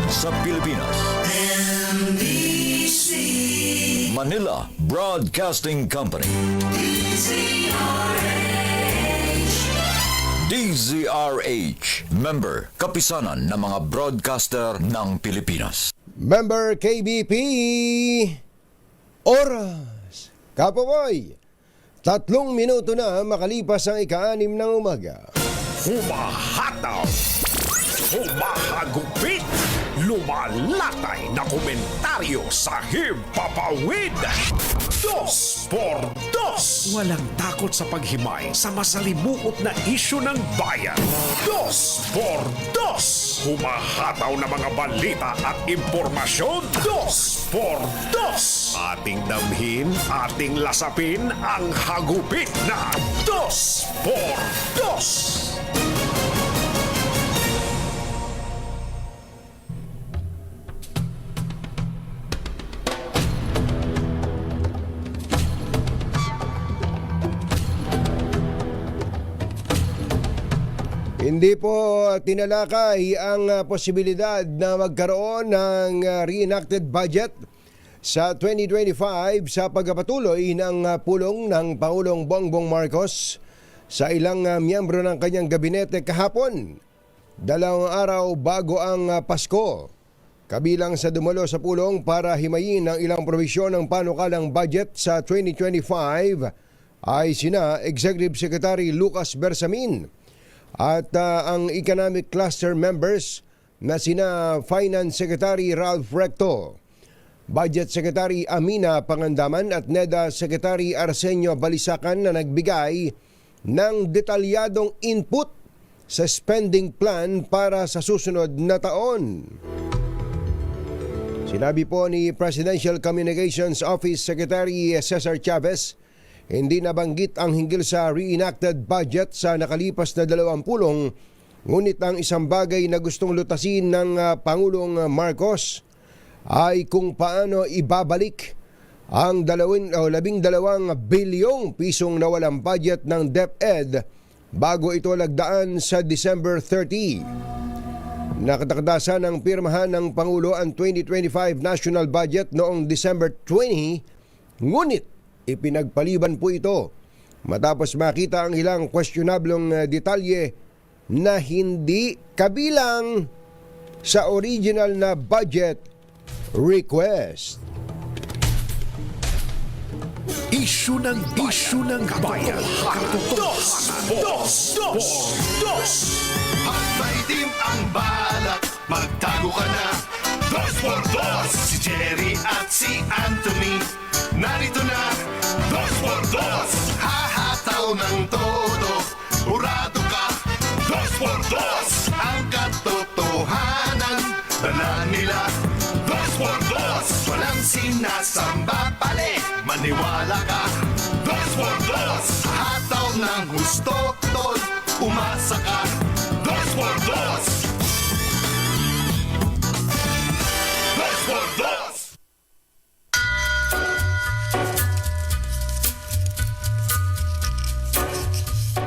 sa Pilipinas. NBC Manila Broadcasting Company. DZRH, member, kapisanan ng mga broadcaster ng Pilipinas. Member KBP, oras, Kapoboy, 3 minuto na makalipas ang ika-6 ng umaga. Humahataw, humahagupit, lumalatay na komentaryo sa himpapawid. 2 por 2. Walang takot sa paghimay sa masalimuot na isyu ng bayan. 2 por 2. Humahataw na mga balita at impormasyon. 2 por 2. Ating damhin, ating lasapin ang hagupit na 2 por 2. Hindi po tinalakay ang posibilidad na magkaroon ng reenacted budget sa 2025 sa pagpapatuloy ng pulong ng Pangulong Bongbong Marcos sa ilang miyembro ng kanyang gabinete kahapon, 2 araw bago ang Pasko. Kabilang sa dumalo sa pulong para himayin ang ilang probisyon ng panukalang budget sa 2025 ay sina Executive Secretary Lucas Bersamin at ang economic cluster members na sina Finance Secretary Ralph Recto, Budget Secretary Amina Pangandaman at NEDA Secretary Arsenio Balisacan na nagbigay ng detalyadong input sa spending plan para sa susunod na taon. Sinabi po ni Presidential Communications Office Secretary Cesar Chavez, hindi nabanggit ang hinggil sa reenacted budget sa nakalipas na 20 pulong, ngunit ang isang bagay na gustong lutasin ng Pangulong Marcos ay kung paano ibabalik ang 12 bilyong pisong nawalang budget ng DepEd bago ito lagdaan sa December 30. Nakatakdasan ng pirmahan ng Pangulo ang 2025 national budget noong December 20, ngunit ipinagpaliban po ito matapos makita ang ilang questionablong detalye na hindi kabilang sa original na budget request. Isyu ng bayan. Dos. May team ang balak, magtago ka na. 2 por 2. Si Jerry at si Anthony narito na. 2 por 2. Hahataw ng todo, urado ka. 2 por 2. Ang katotohanan, dala nila. 2 por 2. Walang sinasamba pali, maniwala ka. 2 por 2. Hataw ng gusto, tol, umasa ka. 2 por 2. 2 por 2.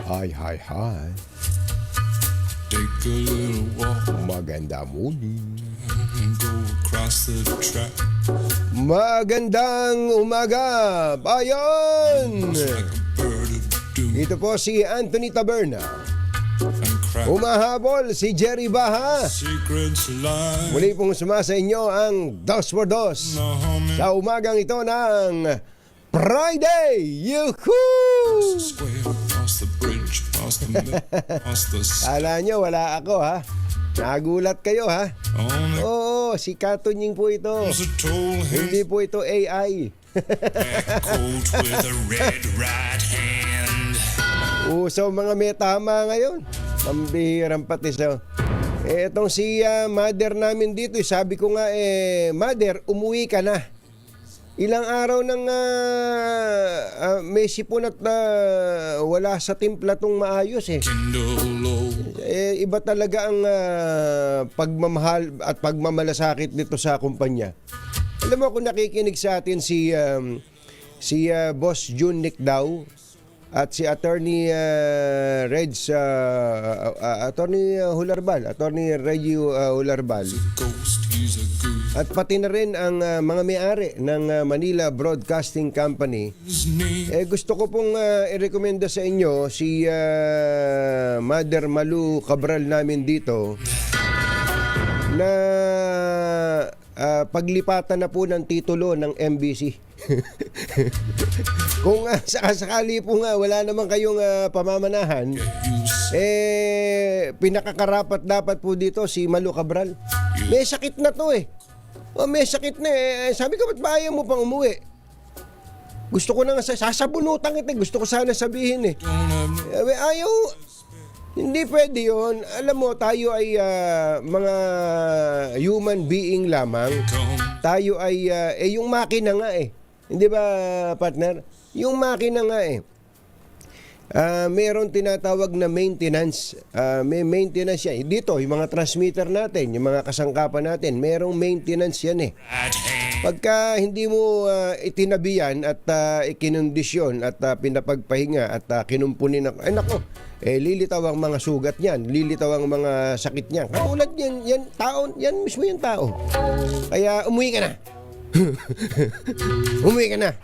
Hi. Take a little walk, Maganda muli. go across the track. Magandang umaga, bayan! Like a bird of doom Ito po si Anthony Taberna. and crack. Umahabol si Jerry Baha. Secrets lie. Muli pong sumasa inyo ang 2 por 2 No humming. sa umagang ito ng Friday! Yuhuu! Square across the bridge, across the middle, across the Kala nyo wala ako ha? Nagulat kayo ha? on it. Oo, si Katunying po ito. Was a tall Hindi hand po ito AI. back coat with a red right hand. Uso mga may tama ngayon. Pambihirang patis. Etong si mother namin dito, sabi ko nga mother, umuwi ka na. Ilang araw nang may sipon at wala sa timpla tong maayos eh. Kindle low. Iba talaga ang pagmamahal at pagmamalasakit nito sa kumpanya. Alam mo kung nakikinig sa atin si Boss June Nick daw at si Attorney Attorney Reggie Hularbal. Ghost, he He's a good at pati na rin ang mga may-ari ng Manila Broadcasting Company. name. Gusto ko pong i-recommenda sa inyo si Mother Malu Cabral namin dito na paglipatan na po ng titulo ng MBC. Kung sakasakali po nga wala naman kayong pamamanahan, pinakakarapat dapat po dito si Malu Cabral. May sakit na to may sakit na Sabi ko, ba't ba ayaw mo pang umuwi? Gusto ko na nga sasabunutan kita. Gusto ko sana sabihin ayaw. Hindi pwede yun. Alam mo, tayo ay mga human being lamang. Tayo ay yung makina nga Hindi ba, partner? Yung makina nga mayroon tinatawag na maintenance. May maintenance yan. Dito, yung mga transmitter natin, yung mga kasangkapan natin, mayroong maintenance yan Right hand. Pagka hindi mo itinabi yan at ikinondisyon at pinapagpahinga at kinumpunin nako, lilitaw ang mga sugat niyan, lilitaw ang mga sakit niyan. Katulad yan tao, yan mismo yung tao. Kaya umuwi ka na. Umuwi ka na.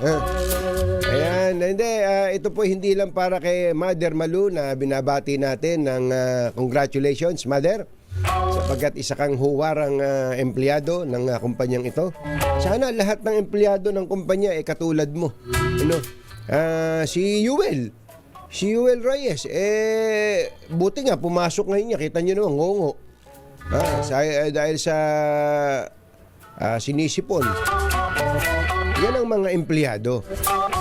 Ayan, hindi, ito po hindi lang para kay Mother Malu na binabati natin ng congratulations, Mother, sapagkat isa kang huwarang empleyado ng kumpanyang ito. Sana lahat ng empleyado ng kumpanya katulad mo. Si Yuel Reyes, buti nga pumasok ngayon niya, kita niyo naman, ngongo. Dahil sa sinisipon. Yan ang mga empleyado.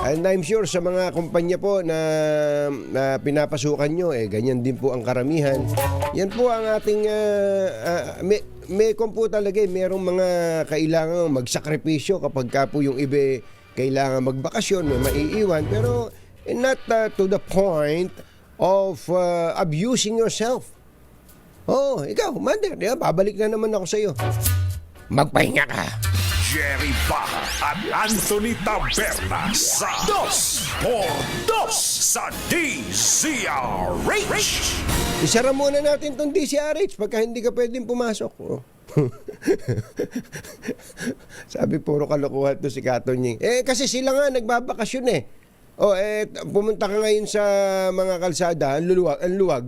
And I'm sure sa mga kumpanya po na pinapasukan nyo, ganyan din po ang karamihan. Yan po ang ating may kompo talaga merong mga kailangan magsakripisyo kapag ka po yung iba kailangan magbakasyon, may maiiwan, pero not to the point of abusing yourself. Ikaw, Mother, babalik na naman ako sa iyo. Magpahinga ka. Jerry Baja at Anthony Taberna sa Dos por Dos sa DZRH. Isara muna natin tong DZRH pagka hindi ka pwedeng pumasok. Sabi, puro kalokohan to si Katonying. Kasi sila nga nagbabakasyon pumunta ka ngayon sa mga kalsada, ang luwag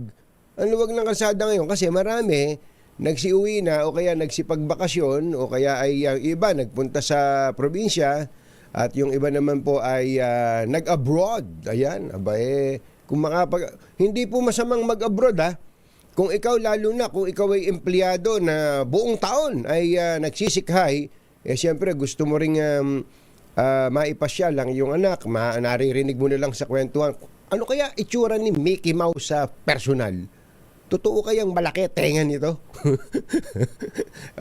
ng kalsada ngayon kasi marami nagsiuwi na o kaya nagsipagbakasyon o kaya ay iba nagpunta sa probinsya at yung iba naman po ay nag-abroad. Ayan, kung hindi po masamang mag-abroad kung ikaw lalo na kung ikaw ay empleyado na buong taon ay nagsisikhay, siyempre gusto mo ring maipasyal lang yung anak, naririnig mo na lang sa kwentuhan. Ano kaya itsura ni Mickey Mouse sa personal? Totoo kayang malaki tenga nito?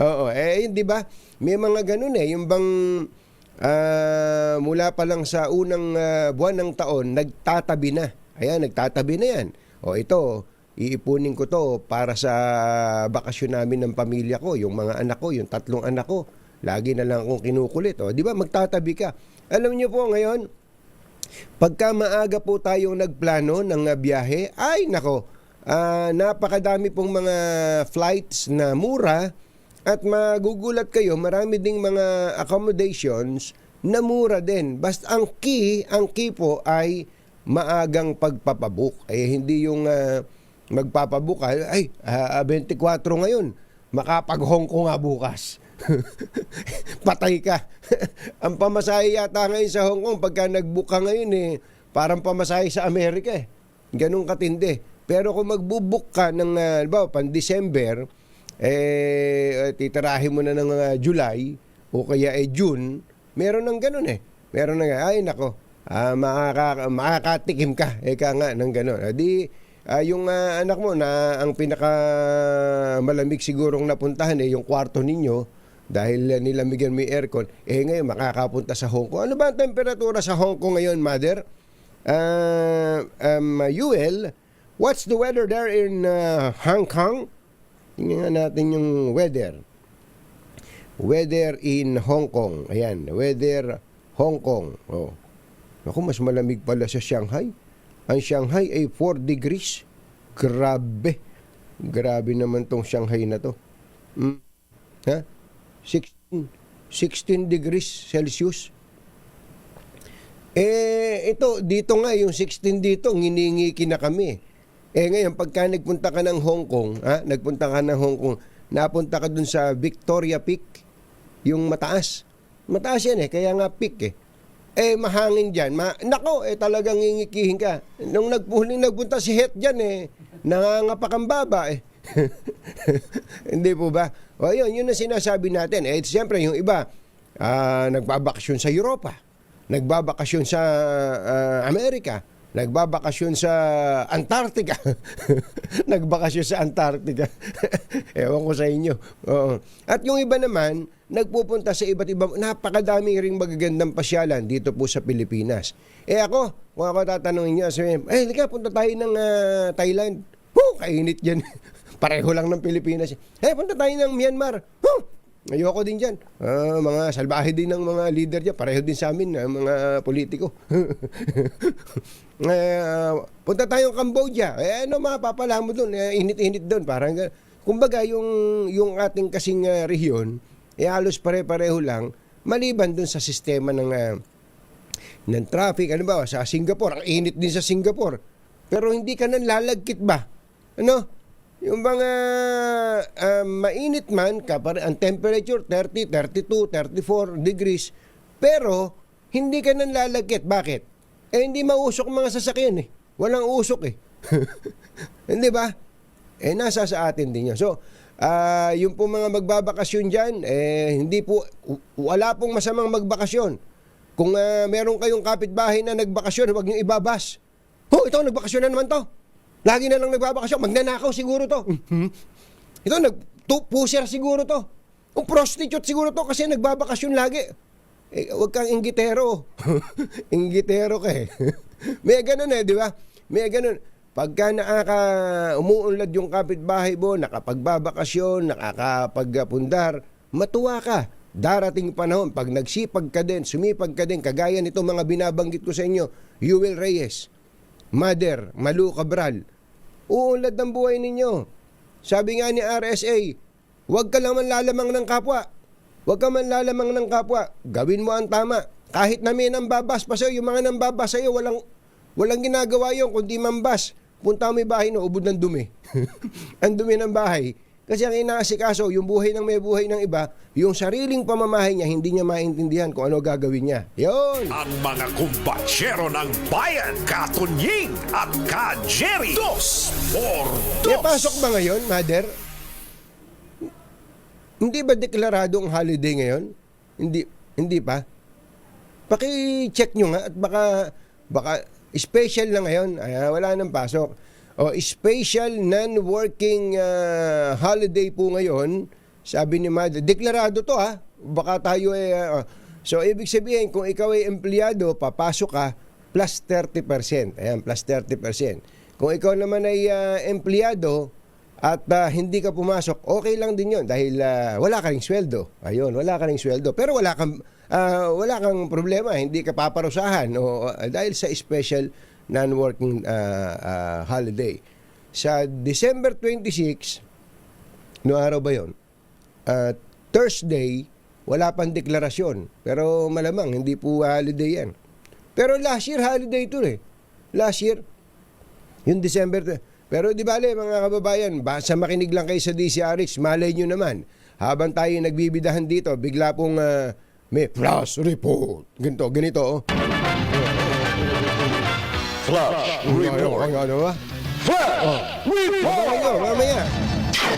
Oo, di ba? May mga ganun yung bang mula pa lang sa unang buwan ng taon, nagtatabi na. Ayan, nagtatabi na yan. Ito, iipunin ko to para sa bakasyon namin ng pamilya ko, yung mga anak ko, yung 3 anak ko. Lagi na lang akong kinukulit. Di ba? Magtatabi ka. Alam niyo po ngayon, pagka maaga po tayong nagplano ng biyahe, ay nako, napakadami pong mga flights na mura at magugulat kayo, marami ding mga accommodations na mura din. Basta ang key po ay maagang pagpapabook. Hindi yung magpapabook 24 ngayon, makapag-Hong Kong nga bukas. Patay ka. Ang pamasahe yata ngayon sa Hong Kong pagka nag-book ka ngayon parang pamasahe sa Amerika ganun katindi. Pero kung magbubook ka ng pan-December, titirahin mo na ng July o kaya June, meron ng ganun Meron na ay nako, makakatikim ka nga ng ganun. Yung anak mo na ang pinaka malamig sigurong napuntahan yung kwarto ninyo dahil nilamigyan mo yung aircon, ngayon makakapunta sa Hong Kong. Ano ba ang temperatura sa Hong Kong ngayon, Mother? Yuel, what's the weather there in Hong Kong? Tingnan natin yung weather. Weather in Hong Kong. Ayan, weather Hong Kong. Ako, mas malamig pala sa Shanghai. Ang Shanghai ay 4 degrees. Grabe. Grabe naman tong Shanghai na to. 16 degrees Celsius. Ito, dito nga, yung 16 dito, nginingiki na kami. Ngayon, pagka nagpunta ka ng Hong Kong, napunta ka dun sa Victoria Peak, yung mataas. Mataas yan kaya nga peak mahangin dyan. Nako, talagang ngingikihin ka. Nung nagpunta si Het dyan, nangangapakang baba Hindi po ba? O yun ang sinasabi natin. Siyempre, yung iba, nagbabakasyon sa Europa, nagbabakasyon sa Amerika, nagbabakasyon sa Antarctica. Nagbakasyon sa Antarctica. Ewan ko sa inyo. Oo. At yung iba naman, nagpupunta sa iba't ibang, napakadami ring magagandang pasyalan dito po sa Pilipinas. Ako, kung ako tatanungin niyo, sabihin, halika, punta tayo ng Thailand. Kainit dyan. Pareho lang ng Pilipinas. Punta tayo ng Myanmar. Ayoko din dyan. Mga salbahe din ng mga leader dyan. Pareho din sa amin, mga politiko. Punta tayong Cambodia. Mapapala mo doon? Init-init doon. Parang, kumbaga, yung ating kasing rehiyon, halos pare-pareho lang, maliban doon sa sistema ng traffic. Ano ba? Sa Singapore. Ang init din sa Singapore. Pero hindi ka nang lalagkit ba? Yung mga mainit man, ang temperature 30, 32, 34 degrees, pero hindi ka nang lalagkit. Bakit? Hindi mausok mga sasakyan Walang usok Hindi ba? Nasa sa atin din yun. So, yung po mga magbabakasyon dyan, wala pong masamang magbakasyon. Kung meron kayong kapitbahay na nagbakasyon, huwag nyo ibabas. Ito, nagbakasyon na naman to. Lagi na lang nagbabakasyon. Magnanakaw siguro to. Ito, pusher siguro to. O prostitute siguro to kasi nagbabakasyon lagi. Huwag kang inggitero. Inggitero ka May ganun di ba? May ganun. Pagka umuunlad yung kapitbahay mo, nakapagbabakasyon, nakakapagpundar, matuwa ka. Darating panahon, pag nagsipag ka din, sumipag ka din, kagaya nito mga binabanggit ko sa inyo, Yuel Reyes, Mother, Malu Cabral, uunlad ng buhay ninyo. Sabi nga ni RSA, huwag ka lang manlalamang ng kapwa. Huwag ka manlalamang ng kapwa. Gawin mo ang tama. Kahit na may nambabas pa sa'yo, yung mga nambabas sa'yo, walang ginagawa yun, kundi mambas. Punta mo yung bahay, ubod ng dumi. Ang dumi ng bahay. Kasi ang inaasikaso, yung buhay ng may buhay ng iba, yung sariling pamamahay niya, hindi niya maintindihan kung ano gagawin niya. Yun! Ang mga kumbatsero ng bayan, Katunying at Ka-Jerry. 2 por 2. May pasok ba ngayon, Mother? Hindi ba deklarado ang holiday ngayon? Hindi pa? Paki-check nyo nga at baka special na ngayon. Wala nang pasok. Special non-working holiday po ngayon, sabi ni Mother. Deklarado to baka tayo so ibig sabihin kung ikaw ay empleyado, papasok ka plus 30%. Ayan, plus 30%. Kung ikaw naman ay empleyado at hindi ka pumasok, okay lang din 'yon dahil wala ka ring sweldo. Ayun, wala ka ring sweldo. Pero wala kang problema, hindi ka paparusahan dahil sa special non-working holiday. Sa December 26, no araw ba yun? Thursday, wala pang deklarasyon. Pero malamang, hindi po holiday yan. Pero last year, holiday ito Last year, yung December. Pero di bale, mga kababayan, basta makinig lang kayo sa DCRH, malay nyo naman. Habang tayo nagbibidahan dito, bigla pong may flash report. Ganito. Flash Report. Ano ba?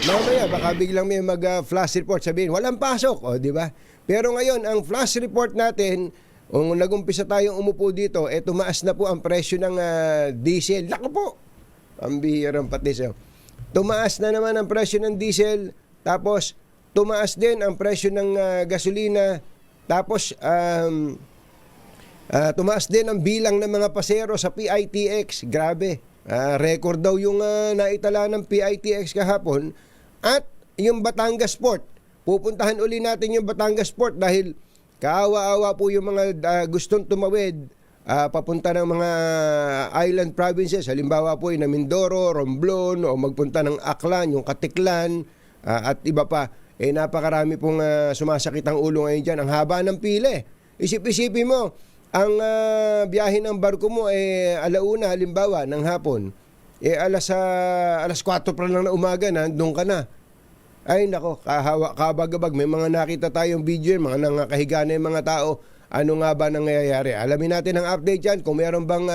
Mamaya, baka biglang may mag-flash report sabihin, walang pasok, di ba? Pero ngayon, ang flash report natin, kung nag-umpisa tayong umupo dito, tumaas na po ang presyo ng diesel. Lako po! Ang bihirang patis. Tumaas na naman ang presyo ng diesel, tapos tumaas din ang presyo ng gasolina, tapos tumaas din ang bilang ng mga pasero sa PITX. Grabe. Record daw yung naitala ng PITX kahapon. At yung Batangas Port. Pupuntahan uli natin yung Batangas Port dahil kaawa-awa po yung mga gustong tumawid papunta ng mga island provinces. Halimbawa po yung Mindoro, Romblon, o magpunta ng Aklan, yung Katiklan, at iba pa. napakarami pong sumasakit ang ulo ngayon dyan. Ang haba ng pila. Isip-isipin mo, ang biyahe ng barko mo alauna halimbawa ng hapon, alas 4 pa lang na umaga nandun ka na. Ay nako, kabagabag, may mga nakita tayong video, mga nangakahiga na yung mga tao. Ano nga ba nangyayari? Alamin natin ang update yan kung meron bang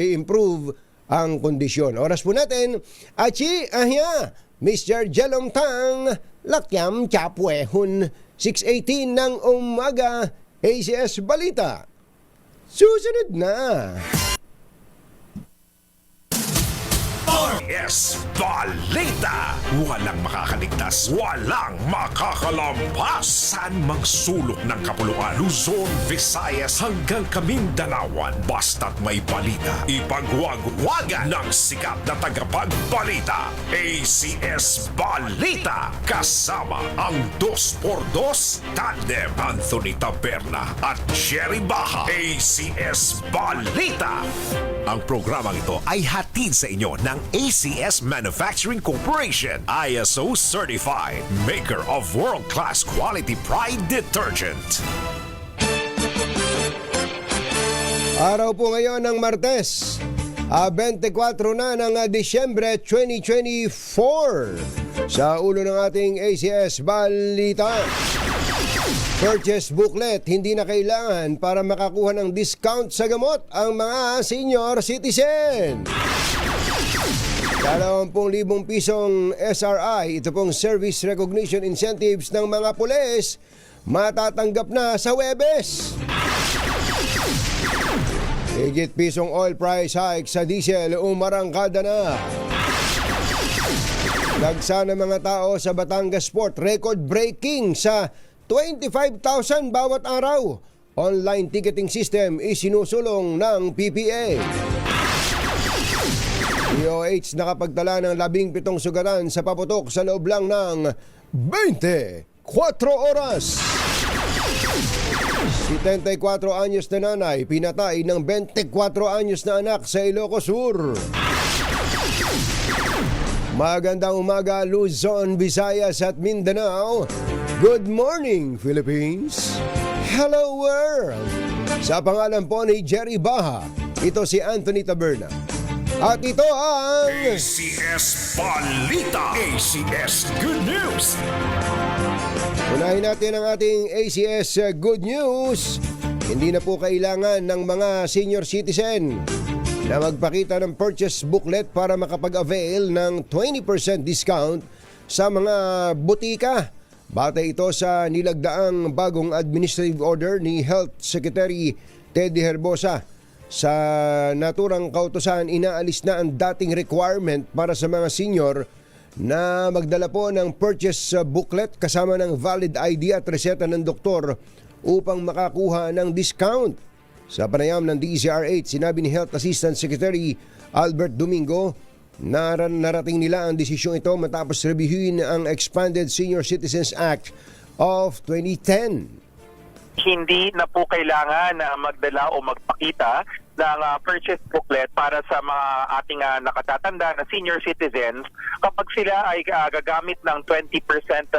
i-improve ang kondisyon. Oras po natin, Achi Ahya, Mr. Jelong Tang, Lakyam Chapwehun, 6:18 ng umaga, ACS Balita. Susunod na. RS Balita. Walang makakaligtas, walang makakalampas. Saan magsulok ng kapuluan, Luzon, Visayas hanggang Kamindalawan. Basta't may balita, ipagwagwagan ng sikat na tagapagbalita. ACS Balita. Kasama ang 2x2 tandem Anthony Taberna at Jerry Baha. ACS Balita. Ang programang ito ay hatid sa inyo ng ACS Manufacturing Corporation, ISO certified, maker of world-class quality Pride detergent. Araw po ngayon ng Martes, 24 na ng Disyembre 2024. Sa ulo ng ating ACS Balita, purchase booklet, hindi na kailangan para makakuha ng discount sa gamot ang mga senior citizen. 20,000 pisong SRI, ito pong Service Recognition Incentives ng mga pulis, matatanggap na sa Huwebes. Higit pisong oil price hike sa diesel, umarangkada na. Dagsa ng mga tao sa Batangas Port, record-breaking sa 25,000 bawat araw. Online ticketing system isinusulong ng PPA. DOH nakapagtala ng 17 sugatan sa paputok sa loob lang ng 24 oras. 74 anyos na nanay pinatay ng 24 anyos na anak sa Ilocos Sur. Magandang umaga, Luzon, Visayas at Mindanao. Good morning, Philippines. Hello, world. Sa pangalan po ni Jerry Baha, ito si Anthony Taberna. At ito ang ACS Balita. ACS Good News. Unahin natin ang ating ACS Good News. Hindi na po kailangan ng mga senior citizen na magpakita ng purchase booklet para makapag-avail ng 20% discount sa mga butika. Batay ito sa nilagdaang bagong administrative order ni Health Secretary Teddy Herbosa. Sa naturang kautusan, inaalis na ang dating requirement para sa mga senior na magdala po ng purchase booklet kasama ng valid ID at reseta ng doktor upang makakuha ng discount. Sa panayam ng DZRH, sinabi ni Health Assistant Secretary Albert Domingo, narating nila ang desisyong ito matapos reviewin ang Expanded Senior Citizens Act of 2010. Hindi na po kailangan na magdala o magpakita ng purchase booklet para sa mga ating nakatatanda na senior citizens kapag sila ay gagamit ng 20%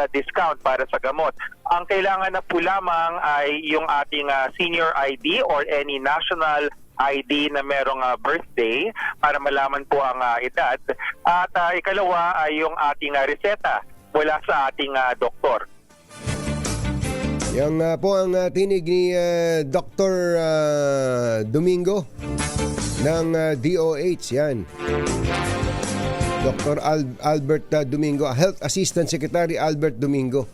discount para sa gamot. Ang kailangan na po lamang ay yung ating senior ID or any national ID na merong birthday para malaman po ang edad. At ikalawa ay yung ating reseta mula sa ating doktor. Yan po ang tinig ni Dr. Domingo ng DOH. Yan. Dr. Albert Domingo, Health Assistant Secretary Albert Domingo.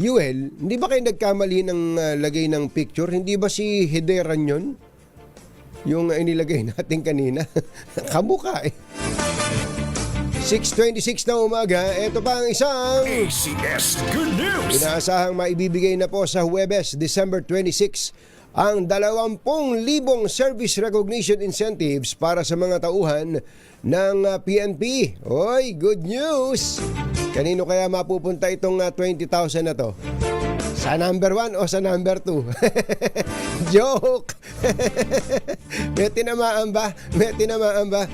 Yuel, hindi ba kayo nagkamali ng lagay ng picture? Hindi ba si Hederan yun? Yung inilagay natin kanina. Kamukha eh. 6:26 na umaga, ito pa ang isang ACS Good News. inaasahang maibibigay na po sa Huwebes, December 26, ang 20,000 service recognition incentives para sa mga tauhan ng PNP. Oy, good news! Kanino kaya mapupunta itong 20,000 na to? Sa number 1 o sa number 2? Joke! May tinamaan ba? May tinamaan ba?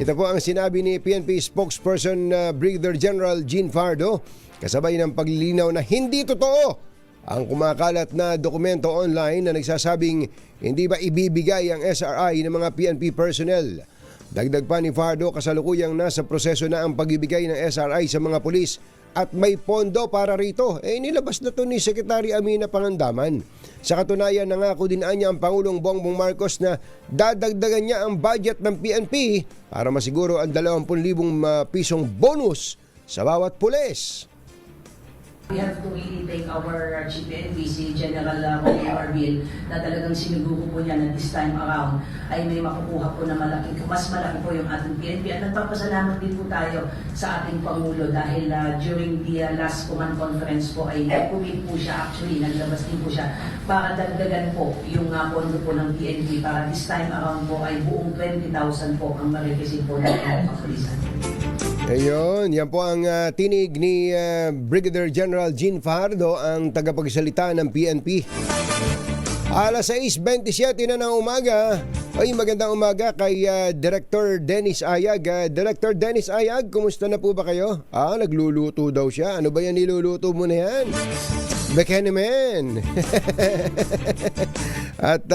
Ito po ang sinabi ni PNP spokesperson Brigadier General Jean Fardo kasabay ng paglilinaw na hindi totoo ang kumakalat na dokumento online na nagsasabing hindi ba ibibigay ang SRI ng mga PNP personnel. Dagdag pa ni Fardo, kasalukuyang nasa proseso na ang pagbibigay ng SRI sa mga pulis at may pondo para rito. Nilabas na to ni Secretary Amina Pangandaman. Sa katunayan, nangako din niya ang Pangulong Bongbong Marcos na dadagdagan niya ang budget ng PNP para masiguro ang 20,000 pisong bonus sa bawat pulis. We have to really thank our Chief PNP, si General Roque Arbil, na talagang sinuguko po niya na this time around ay may makukuha po na mas malaki po yung ating PNP. At nagpapasalamat din po tayo sa ating Pangulo dahil during the last command conference po ay nag-commit po siya, actually naglabas din po siya para dagdagan po yung pondo po ng PNP para this time around po ay buong 20,000 po ang ma-receive po ng kapulisan. Ayun, yan po ang tinig ni Brigadier General Jean Fajardo, ang tagapagsalita ng PNP. Alas 6:27 na ng umaga. Ay, magandang umaga kay Director Dennis Ayag. Director Dennis Ayag, kumusta na po ba kayo? Nagluluto daw siya. Ano ba yan niluluto mo na yan? Bekenemen. At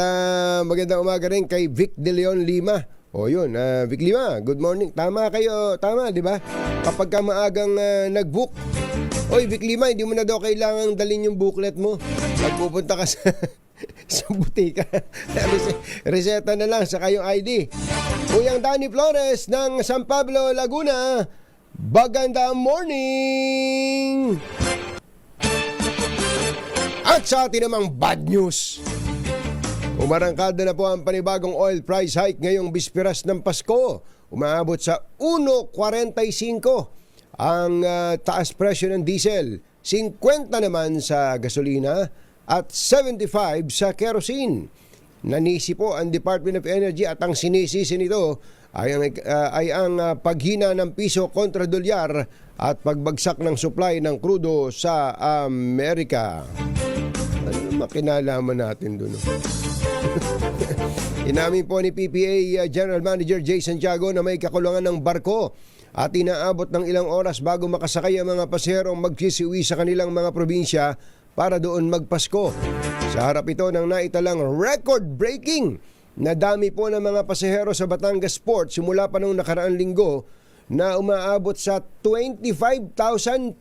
magandang umaga rin kay Vic De Leon Lima. O yun, Vic Lima, good morning. Tama kayo, tama, di ba? Kapag ka maagang nag-book, oy, Vic Lima, hindi mo na daw kailangang dalhin yung booklet mo. Magpupunta ka sa butika. Reseta na lang sa kayong ID. Kuyang Danny Flores ng San Pablo, Laguna, magandang morning! At sa atin namang bad news. Umarangkada na po ang panibagong oil price hike ngayong bisperas ng Pasko. Umaabot sa 1.45 ang taas presyo ng diesel, 50 naman sa gasolina at 75 sa kerosene. Nanisi po ang Department of Energy at ang sinisisi nito ay ang paghina ng piso kontra dolyar at pagbagsak ng supply ng krudo sa Amerika. Ano makinalaman natin doon? Inamin po ni PPA General Manager Jay Santiago na may kakulangan ng barko at inaabot ng ilang oras bago makasakay ang mga pasaherong magsisiuwi sa kanilang mga probinsya para doon magpasko. Sa harap ito ng naitalang record-breaking na dami po ng mga pasahero sa Batangas Port simula pa noong nakaraang linggo na umaabot sa 25,000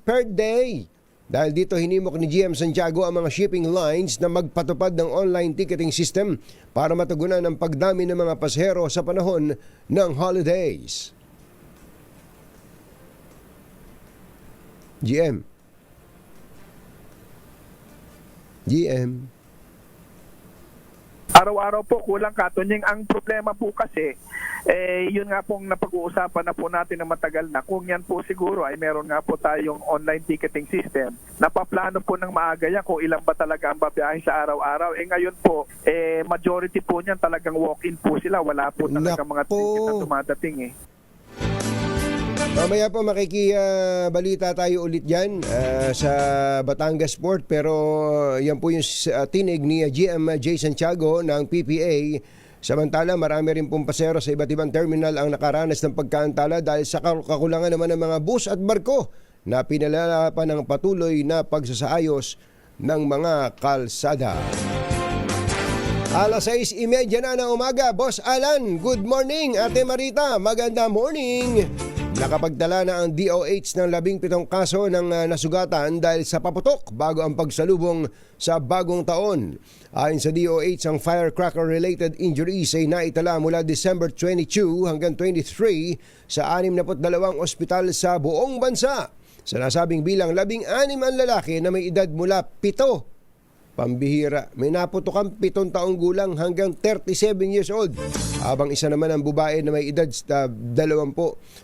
per day. Dahil dito hinimok ni GM Santiago ang mga shipping lines na magpatupad ng online ticketing system para matugunan ang pagdami ng mga pasahero sa panahon ng holidays. GM. Araw-araw po kulang katunying. Ang problema po kasi, yun nga pong napag-uusapan na po natin na matagal na. Kung yan po siguro ay meron nga po tayong online ticketing system. Napaplano po ng maaga yan kung ilan ba talaga ang babiyahe sa araw-araw. Ngayon po, majority po niyan talagang walk-in po sila. Wala po talaga mga ticket na dumadating Mamaya po makikibalita tayo ulit dyan sa Batangas Port, pero yan po yung tinig ni GM Jay Santiago ng PPA. Samantala, marami rin pong pasero sa iba't ibang terminal ang nakaranas ng pagkaantala dahil sa kakulangan naman ng mga bus at barko na pinalala pa ng patuloy na pagsasaayos ng mga kalsada. Alas 6:30 na ng umaga, Boss Alan, good morning. Ate Marita, maganda morning. Nakapagdala na ang DOH ng 17 kaso ng nasugatan dahil sa paputok bago ang pagsalubong sa bagong taon. Ayon sa DOH, ang firecracker-related injuries ay naitala mula December 22 hanggang 23 sa 62 ospital sa buong bansa. Sa nasabing bilang, 16 ang lalaki na may edad mula 7. Pambihira, may naputukan 7 taong gulang hanggang 37 years old. Habang isa naman ang babae na may edad 20.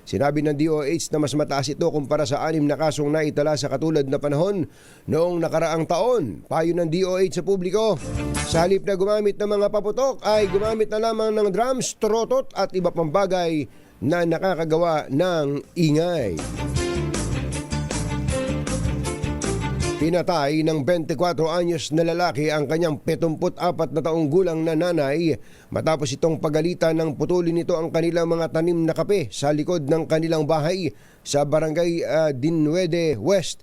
Sinabi ng DOH na mas mataas ito kumpara sa 6 na kasong naitala sa katulad na panahon noong nakaraang taon. Payo ng DOH sa publiko, sa halip na gumamit ng mga paputok ay gumamit na lamang ng drums, trotot at iba pang bagay na nakakagawa ng ingay. Pinatay ng 24 anyos na lalaki ang kanyang 74 na taong gulang na nanay matapos itong pagalitan ng putulin nito ang kanilang mga tanim na kape sa likod ng kanilang bahay sa barangay Dinwede West,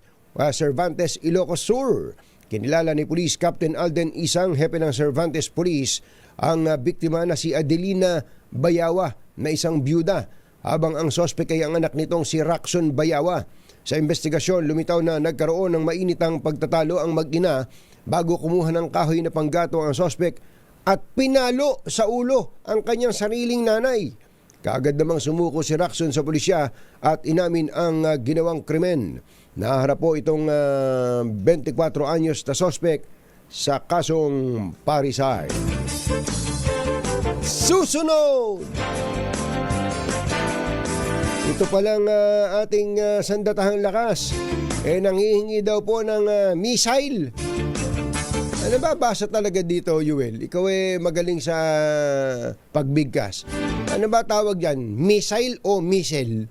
Cervantes, Ilocos Sur. Kinilala ni Police Captain Alden Isang, hepe ng Cervantes Police, ang biktima na si Adelina Bayawa na isang byuda, habang ang sospek ay ang anak nitong si Raxon Bayawa. Sa investigasyon, lumitaw na nagkaroon ng mainitang pagtatalo ang mag-ina bago kumuha ng kahoy na panggato ang sospek at pinalo sa ulo ang kanyang sariling nanay. Kaagad namang sumuko si Raxon sa pulisya at inamin ang ginawang krimen. Naharap po itong 24 anyos na sospek sa kasong parisay. Susunod! Ito palang ating sandatahang lakas nanghihingi daw po ng missile. Ano ba basa talaga dito, Yuel? Ikaw magaling sa pagbigkas. Ano ba tawag yan? Missile o missile?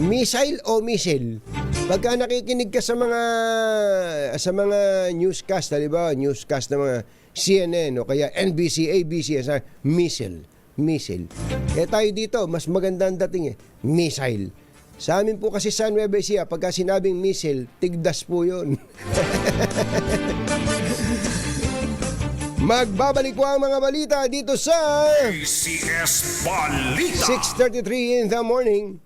Missile o missile? Pagka nakikinig ka sa mga newscast, di ba? Newscast ng mga CNN o kaya NBC, ABC, missile. Tayo dito, mas maganda ang dating missile. Sa amin po kasi sa Nueva Ecija, pagka sinabing missile, tigdas po yun. Magbabalik po ang mga balita dito sa ACS Balita. 6:33 in the morning.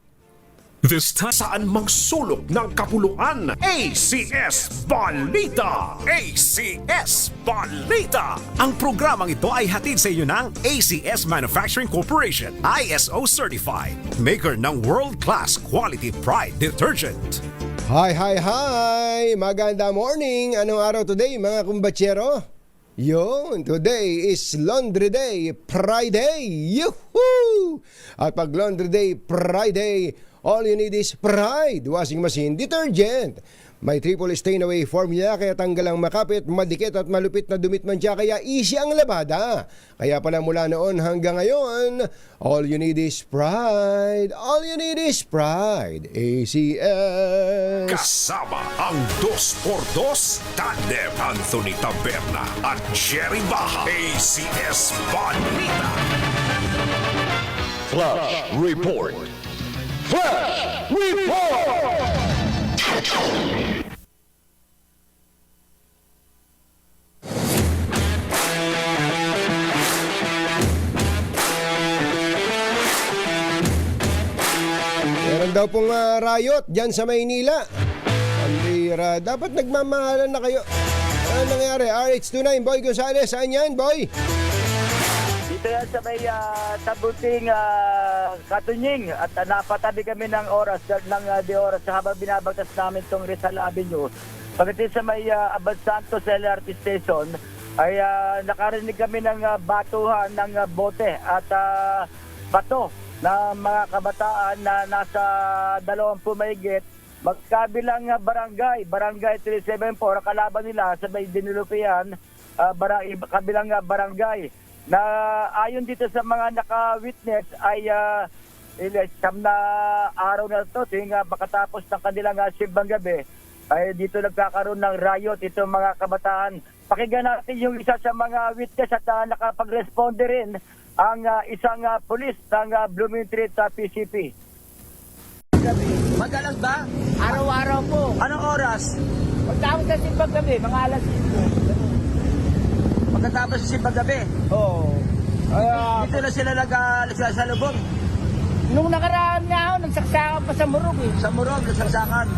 This time, saan mang sulok ng kapuluan, ACS Balita! ACS Balita! Ang programang ito ay hatid sa inyo ng ACS Manufacturing Corporation, ISO Certified, maker ng world-class quality Pride Detergent. Hi! Maganda morning! Anong araw today, mga kumbatsero? Yun, today is Laundry Day Friday! Yuhuu! At pag Laundry Day Friday, all you need is Pride Washing Machine Detergent. May triple stain away formula kaya tanggal ang makapit, madikit at malupit na dumit man siya kaya easy ang labada. Kaya pala mula noon hanggang ngayon, all you need is Pride. All you need is Pride. ACS. Kasama ang 2x2 Tandem Anthony Taberna at Jerry Baha. ACS Balita. Flash Report. Flash Report! Meron daw pong riot dyan sa Maynila. Pambira, dapat nagmamahalan na kayo. Ano nangyari? RH29, Boy Gonzales, saan yan, Boy? Dito yan sa may tabuting Katunying at napatabi kami ng oras de oras habang binabagtas namin itong Rizal Avenue. Pagdating sa may Abad Santos LRT Station ay nakarinig kami ng batuhan ng bote at bato na mga kabataan na nasa 20 mahigit magkabilang barangay 374 kalaban nila sa may Dinulupian kabilang barangay na ayon dito sa mga naka-witness ay siyam na araw na ito tuwing makatapos ng kanilang simbang gabi ay dito nagkakaroon ng riot itong mga kabataan. Pakinggan natin yung isa sa mga witness at nakapag-responde rin ang isang pulis ng Blooming Street PCP. Madalas ba? Araw-araw po. Anong oras? Pagtapos sa simbang gabi, mga alas 5. Pagkatapos sa simbang gabi? Oo. Dito na sila nagsasalubong? Nung nakaraan nga ako, nagsaksakan pa sa Murug eh. Sa Murug, nagsaksakan?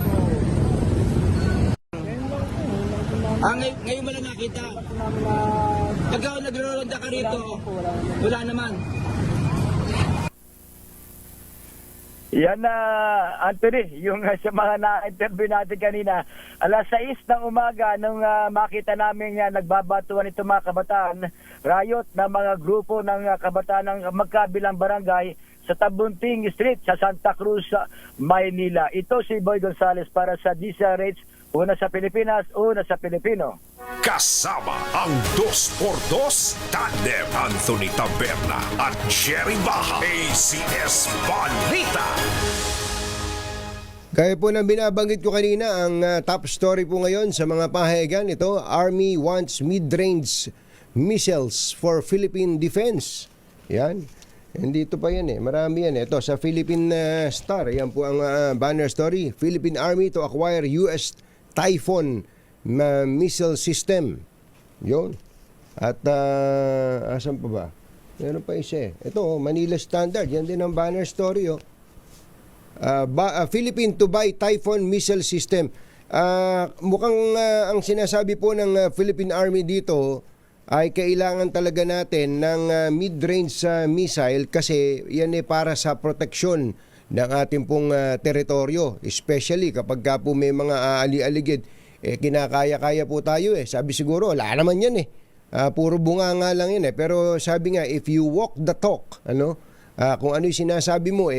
Ngayon mo lang nakita. Pagka nagro-ronda ka rito, wala naman. Yan na, Anthony, yung sa mga na-interview natin kanina, alas 6 ng umaga nung makita namin nagbabatuan itong mga kabataan, riot na mga grupo ng kabataan ng magkabilang barangay sa Tabunting Street sa Santa Cruz, Maynila. Ito si Boy Gonzales para sa DZRH, una sa Pilipinas, una sa Pilipino. Kasama ang 2x2 Tandem Anthony Taberna at Jerry Baha. ACS Balita. Kaya po nang binabanggit ko kanina, ang top story po ngayon sa mga pahayagan, ito, Army wants mid-range missiles for Philippine Defense. Yan. Hindi ito pa yan marami yan Ito sa Philippine Star, yan po ang banner story. Philippine Army to acquire US Typhoon missile system. Yun. At asan pa ba? Meron pa isa Ito, Manila Standard, yan din ang banner story Philippine to buy Typhoon missile system. Mukhang ang sinasabi po ng Philippine Army dito ay kailangan talaga natin ng mid-range missile kasi yan para sa proteksyon ng ating pong teritoryo, especially kapag po may mga aali-aligid kinakaya-kaya po tayo Sabi siguro wala naman yan puro bunga nga lang yan pero sabi nga, if you walk the talk, kung ano yung sinasabi mo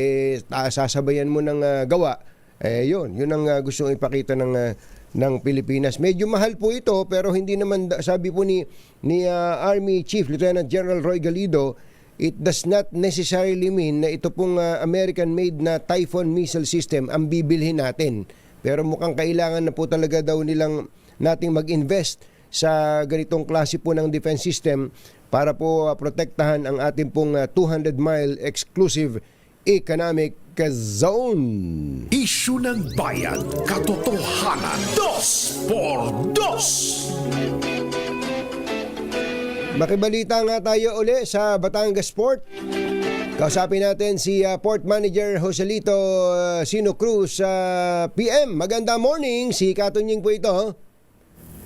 sasabayan mo ng gawa, yun ang gustong ipakita ng Pilipinas. Medyo mahal po ito pero hindi naman, sabi po ni Army Chief Lieutenant General Roy Galido, it does not necessarily mean na ito pong American-made na Typhoon missile system ang bibilhin natin. Pero mukhang kailangan na po talaga daw nating mag-invest sa ganitong klase po ng defense system para po protektahan ang ating pong 200-mile exclusive economic zone. Isyu ng bayan, katotohanan, 2x2. Makibalita nga tayo uli sa Batangas Port. Kausapin natin si Port Manager Joselito Sino Cruz, PM. Magandang morning, si Katunying po ito.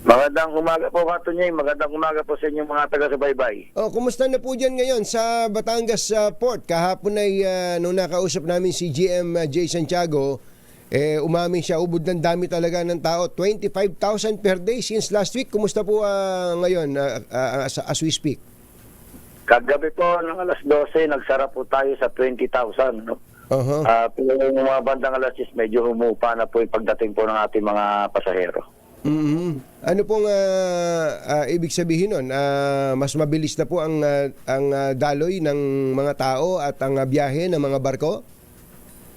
Magandang umaga po, Katunying. Magandang umaga po sa inyong mga taga-subaybay. Kumusta na po dyan ngayon sa Batangas Port? Kahapon ay nung nakausap namin si GM Jay Santiago, umamin siya, ubod ng dami talaga ng tao. 25,000 per day since last week. Kumusta po ngayon as we speak? Kagabi po ng alas 12, nagsara po tayo sa 20,000. No? Pero yung mga bandang alas 10, medyo humupa na po yung pagdating po ng ating mga pasahero. Ano pong ibig sabihin nun? Mas mabilis na po ang daloy ng mga tao at ang biyahe ng mga barko?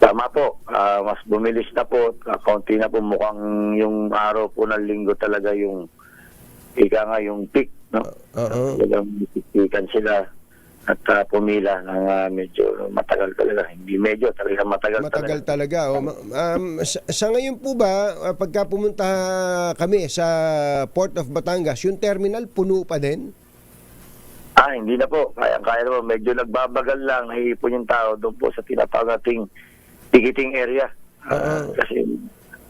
Tama po. Mas bumilis na po. Kaunti na po, mukhang yung araw po ng linggo talaga yung yung peak. No? Ikan sila at pumila ng medyo matagal talaga. Hindi medyo, talaga matagal talaga. Sa ngayon po ba, pagka pumunta kami sa Port of Batangas, yung terminal puno pa din? Hindi na po. Kaya naman. Medyo nagbabagal lang. Naiipon yung tao doon po sa tinatawag nating ticketing area. Kasi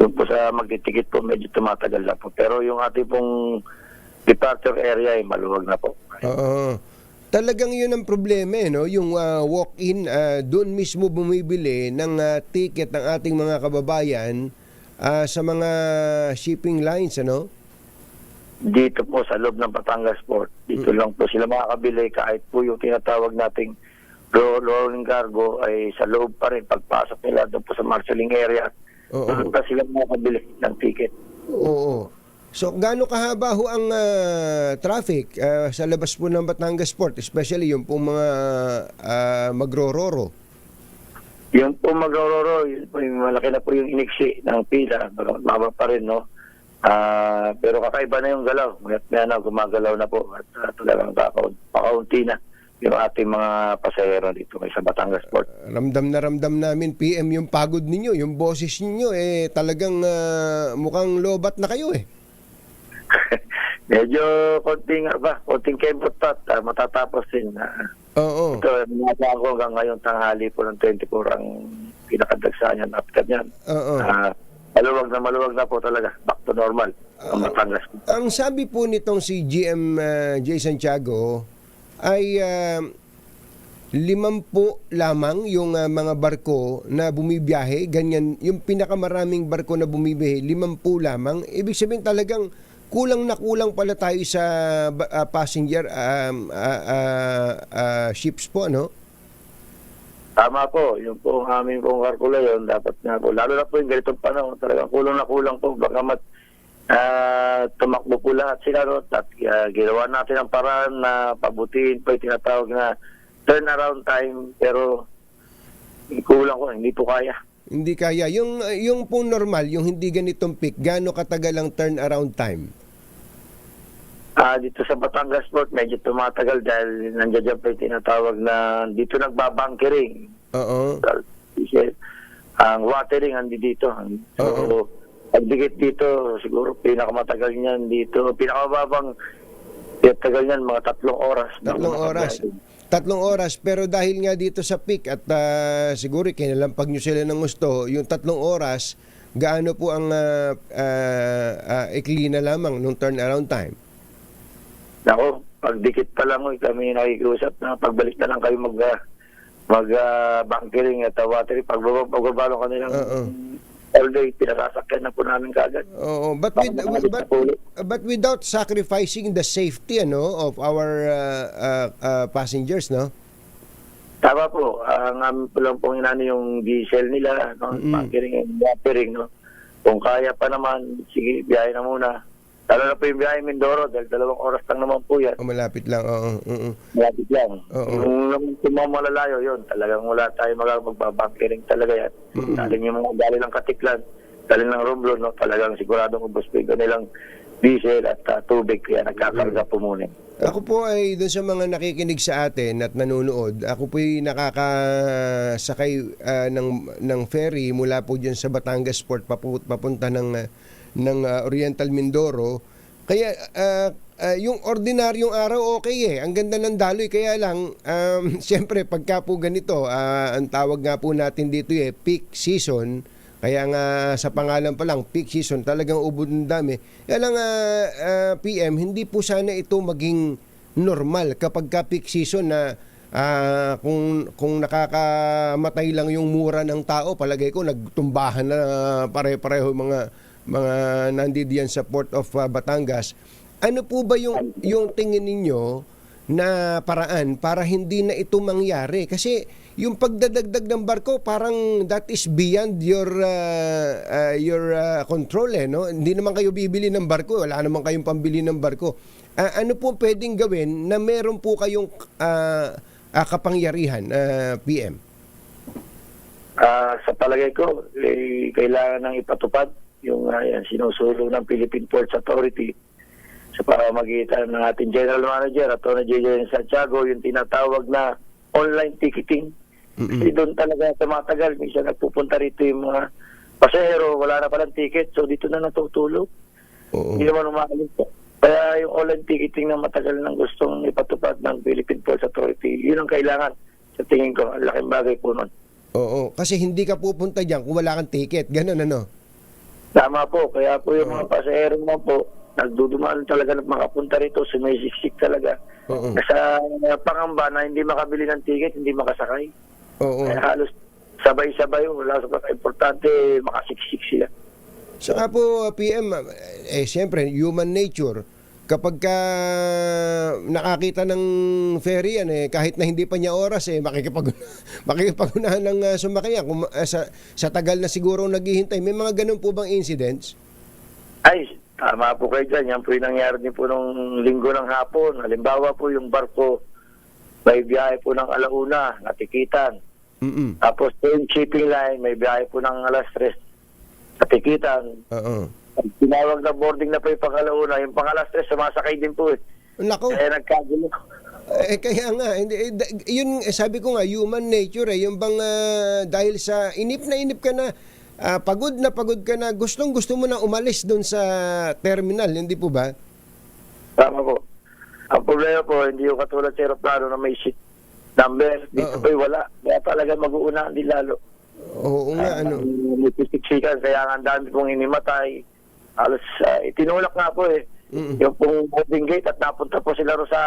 doon po sa magtitikit po, medyo tumatagal na po. Pero yung ating pong departure area ay maluwag na po. Talagang yun ang problema no? Yung walk-in, doon mismo bumibili ng ticket ng ating mga kababayan sa mga shipping lines, ano? Dito po sa loob ng Batangas Port, dito lang po sila makakabili kahit po yung tinatawag nating rolling cargo ay sa loob pa rin. Pagpasok nila doon po sa marshalling area, doon pa sila makakabili ng ticket. Oo. So, gaano kahaba ho ang traffic sa labas po ng Batangas Port, especially yung pong mga magro-roro? Yung pong magro-roro, malaki na po yung iniksi ng pila. Mababa pa rin, no? Pero kakaiba na yung galaw. May gumagalaw na po at talagang pakaunti na yung ating mga pasahero dito sa Batangas Port. Ramdam namin, PM, yung pagod ninyo, yung boses ninyo, talagang mukhang lobat na kayo Medyo konting kembot pa at matatapos din. Oo. Ito, nasa ako hanggang ngayong tanghali po ng 24 ang pinakadagsaan yan after yan. Oo. Maluwag na po talaga. Back to normal. Ang Batangas. Ang sabi po nitong si GM Jay Santiago ay 50 lamang yung mga barko na bumibiyahe. Ganyan, yung pinakamaraming barko na bumibiyahe, 50 lamang. Ibig sabihin talagang kulang na kulang pala tayo sa passenger ships po, no? Tama po. Yung po ang aming pong kalkula yun, dapat nga po. Lalo na po yung ganitong panahon, talagang kulang na kulang po. Baka tumakbo po lahat sila, no? At ginawa natin ang paraan na pabutiin po yung tinatawag na turnaround time. Pero kulang ko, hindi po kaya. Hindi kaya. Yung po normal, yung hindi ganitong peak, gaano katagal ang turnaround time? Dito sa Batangas Port, medyo tumatagal dahil nandiyan dyan pa yung tinatawag na dito nagbabunkering. Oo. Ang watering andi dito. So, pagdikit dito, siguro pinakamatagal niyan dito. Pinakamababang tagal niyan, mga 3 oras. 3 oras. 3 oras, pero dahil nga dito sa peak at siguro kinalampag nyo sila ng gusto, yung 3 oras, gaano po ang ikli na lamang nung turnaround time? Nako, pagdikit pa lang kami nakikiusap na pagbalik na lang kayo mag-bunkering at watering. Pagbabalo kanilang all day, pinasasakyan na po namin kagad. Oo, but without sacrificing the safety of our passengers, no? Tama po. Ang amin po lang pong inano yung diesel nila, no? Bunkering and watering, no? Kung kaya pa naman, sige, biyahe na muna. Lalo na po yung biyahe Mindoro dahil 2 oras lang naman po yan. Malapit lang, oo. Malapit lang. Yung naman malalayo yun, talagang wala tayo magbabunkering talaga yan. Daling yung mga galing ng Katiklan, daling ng Romblon, no? Talagang siguradong ubos po yung nilang diesel at tubig, kaya nagkakarga po muna. Ako po ay doon sa mga nakikinig sa atin at nanonood, ako po ay nakakasakay ng ferry mula po dyan sa Batangas Port papunta ng Oriental Mindoro. Kaya yung ordinaryong araw okay ang ganda ng daloy, kaya lang siyempre pagka po ganito, ang tawag nga po natin dito peak season, kaya nga sa pangalan pa lang peak season, talagang ubod ng dami. Kaya lang PM, hindi po sana ito maging normal kapag ka peak season na kung nakakamatay lang yung mura ng tao, palagay ko nagtumbahan na pare-pareho mga nandidiyan sa Port of Batangas. Ano po ba yung tingin ninyo na paraan para hindi na ito mangyari? Kasi yung pagdadagdag ng barko, parang that is beyond your control, no? Hindi naman kayo bibili ng barko, wala naman kayong pambili ng barko. Ano po pwedeng gawin na meron po kayong kapangyarihan, PM? Sa palagay ko, kailangan nang ipatupad yung sinusulong ng Philippine Ports Authority sa pamamagitan ng ating General Manager, Atty. J.J. Santiago, yung tinatawag na online ticketing. Kasi doon talaga tumatagal. Minsan nagpupunta rito yung mga pasahero, wala na palang ticket, so dito na natutulog. Hindi naman umaalis po. Kaya yung online ticketing na matagal nang gustong ipatupad ng Philippine Ports Authority, yun ang kailangan. Sa tingin ko, ang laking bagay po nun. Oo, kasi hindi ka pupunta dyan kung wala kang ticket. Ganun, ano? Tama po. Kaya po yung mga pasahero naman po, nagdudumaan talaga na makapunta rito, sumisiksik talaga. Nasa pangamba na hindi makabili ng ticket, hindi makasakay. Kaya halos sabay-sabay, wala sa importante, makasiksik sila. Saka po, PM, siyempre, human nature, kapag ka nakakita ng ferry yan, kahit na hindi pa niya oras, makikipagunahan ng sumakyan. Sa tagal na siguro naghihintay, may mga ganun po bang incidents? Ay, tama po kayo dyan. Yan po yung nangyari din po nung linggo ng hapon. Halimbawa po yung barko, may biyahe po ng alauna, natikitan. Tapos yung shipping line, may biyahe po ng alas 3, natikitan. Tinawag na boarding na po yung pang-alauna, yung pang-alas 3, sumasakay din po. Nako. Kaya nagkagulo. Kaya nga, yun, sabi ko nga, human nature, yung bang dahil sa inip ka na, pagod ka na, gustong-gusto mo na umalis doon sa terminal, hindi po ba? Tama po. Ang problema po, hindi yung katulad sa aeroplano na may seat number. Dito po'y wala. Kaya talaga mag-uunaan din lalo. Oo nga, may pisiksikan, kaya ang dami pong inimatay. Halos itinulak nga po yung pong boarding gate at napunta po sila ro sa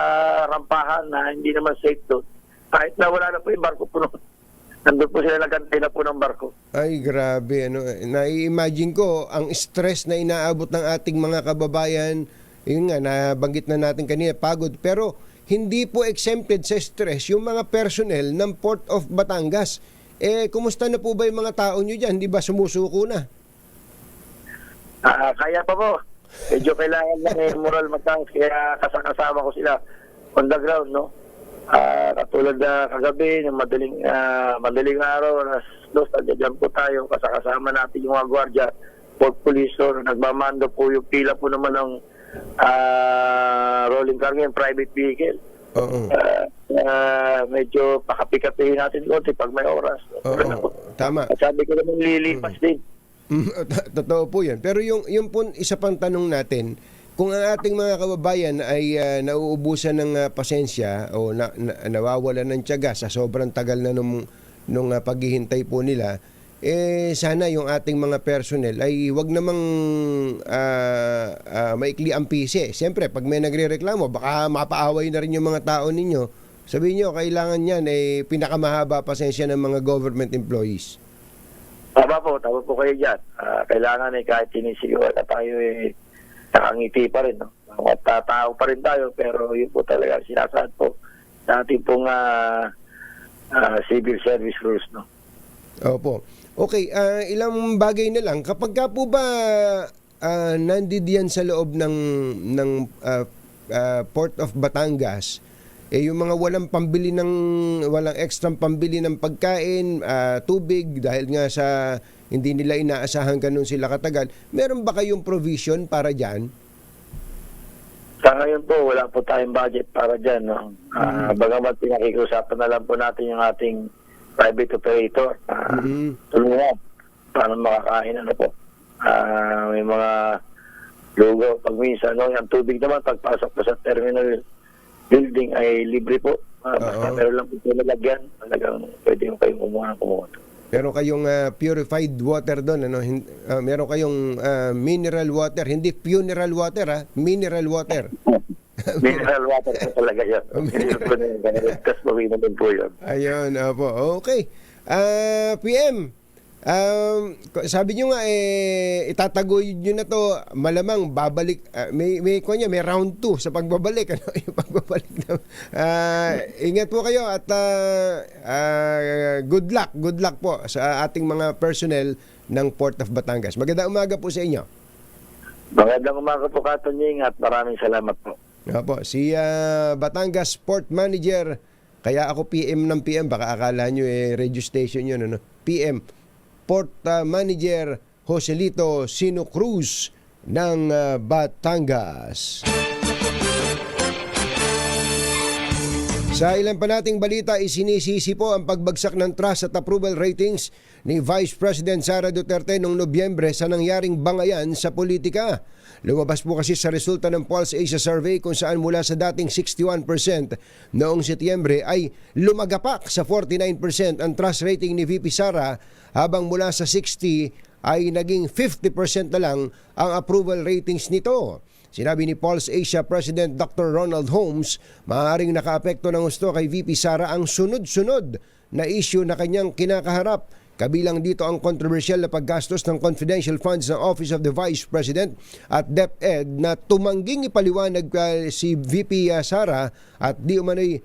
rampahan na hindi naman safe doon. Kahit na wala na po yung barko po noon. Nandun po sila nagantay na po ng barko. Ay, grabe. Nai-imagine ko ang stress na inaabot ng ating mga kababayan. Yun nga, nabanggit na natin kanina, pagod. Pero hindi po exempted sa stress yung mga personnel ng Port of Batangas. Kumusta na po ba yung mga tao nyo dyan? Di ba sumusuko na? Kaya pa po. Medyo kailangan lang moral mataas, kaya kasama ko sila on the ground, no? Katulad na kagabi, ng madaling araw, alas 2, nandiyan po tayo, kasama natin yung mga gwardiya, port police, so nagmamando po yung pila po naman ng rolling car ngayon, private vehicle. Medyo pakapi-kapihin natin konti pag may oras. Tama. At sabi ko naman lilipas din. Totoo po yan. Pero yung po, isa pang tanong natin, kung ang ating mga kababayan ay nauubusan ng pasensya o nawawala ng tiyaga sa sobrang tagal na nung paghihintay po nila, sana yung ating mga personnel ay wag namang maikli ang pisi. Siyempre, pag may nagrereklamo, baka mapaaway na rin yung mga tao ninyo. Sabihin nyo, kailangan yan pinakamahaba pasensya ng mga government employees. Tama po kayo dyan. Kailangan kahit sinisigawan na tayo nakangiti pa rin. No? At tao pa rin tayo, pero yun po talaga sinasaad po sa ating pong civil service rules. No? Opo. Okay, ilang bagay na lang. Kapag ka po ba nandidiyan sa loob ng Port of Batangas, yung mga walang extra pambili ng pagkain, tubig, dahil nga sa hindi nila inaasahan ganun sila katagal, meron ba kayong provision para dyan? Sa ngayon po, wala po tayong budget para dyan. No? Bagamat pinakikiusapan na lang po natin yung ating private operator. Tulungan para makakain po. May mga lugo. Pag minsan, yung tubig naman, pagpasok po sa terminal building ay libre po. Basta meron lang po ito nalagyan. Talagang pwede yung kayong kumuha. Meron kayong purified water doon, ano? Meron kayong mineral water, hindi funeral water, mineral water. Mineral water po talaga yan. Kas mawin naman po yun. Ayun, opo. Okay. PM, sabi nyo nga, itatagoy nyo na to, malamang babalik, may round 2 sa pagbabalik. Ano? Yung pagbabalik na, ingat po kayo at good luck po sa ating mga personnel ng Port of Batangas. Magandang umaga po sa inyo. Magandang umaga po, Katonying, at maraming salamat po. Opo, si Batangas Port Manager, kaya ako PM ng PM, baka akala nyo radio station yun, ano? PM, Port Manager Joselito Sino Cruz ng Batangas. Sa ilan pa nating balita, isinisisi po ang pagbagsak ng trust at approval ratings ni Vice President Sara Duterte noong Nobyembre sa nangyaring bangayan sa politika. Lumabas po kasi sa resulta ng Pulse Asia Survey kung saan mula sa dating 61% noong Setyembre ay lumagapak sa 49% ang trust rating ni VP Sara, habang mula sa 60 ay naging 50% na lang ang approval ratings nito. Sinabi ni Pulse Asia President Dr. Ronald Holmes, maaaring nakaapekto ng gusto kay VP Sara ang sunod-sunod na issue na kanyang kinakaharap. Kabilang dito ang kontrobersyal na paggastos ng confidential funds ng Office of the Vice President at DepEd na tumangging ipaliwanag si VP Sara at di umano'y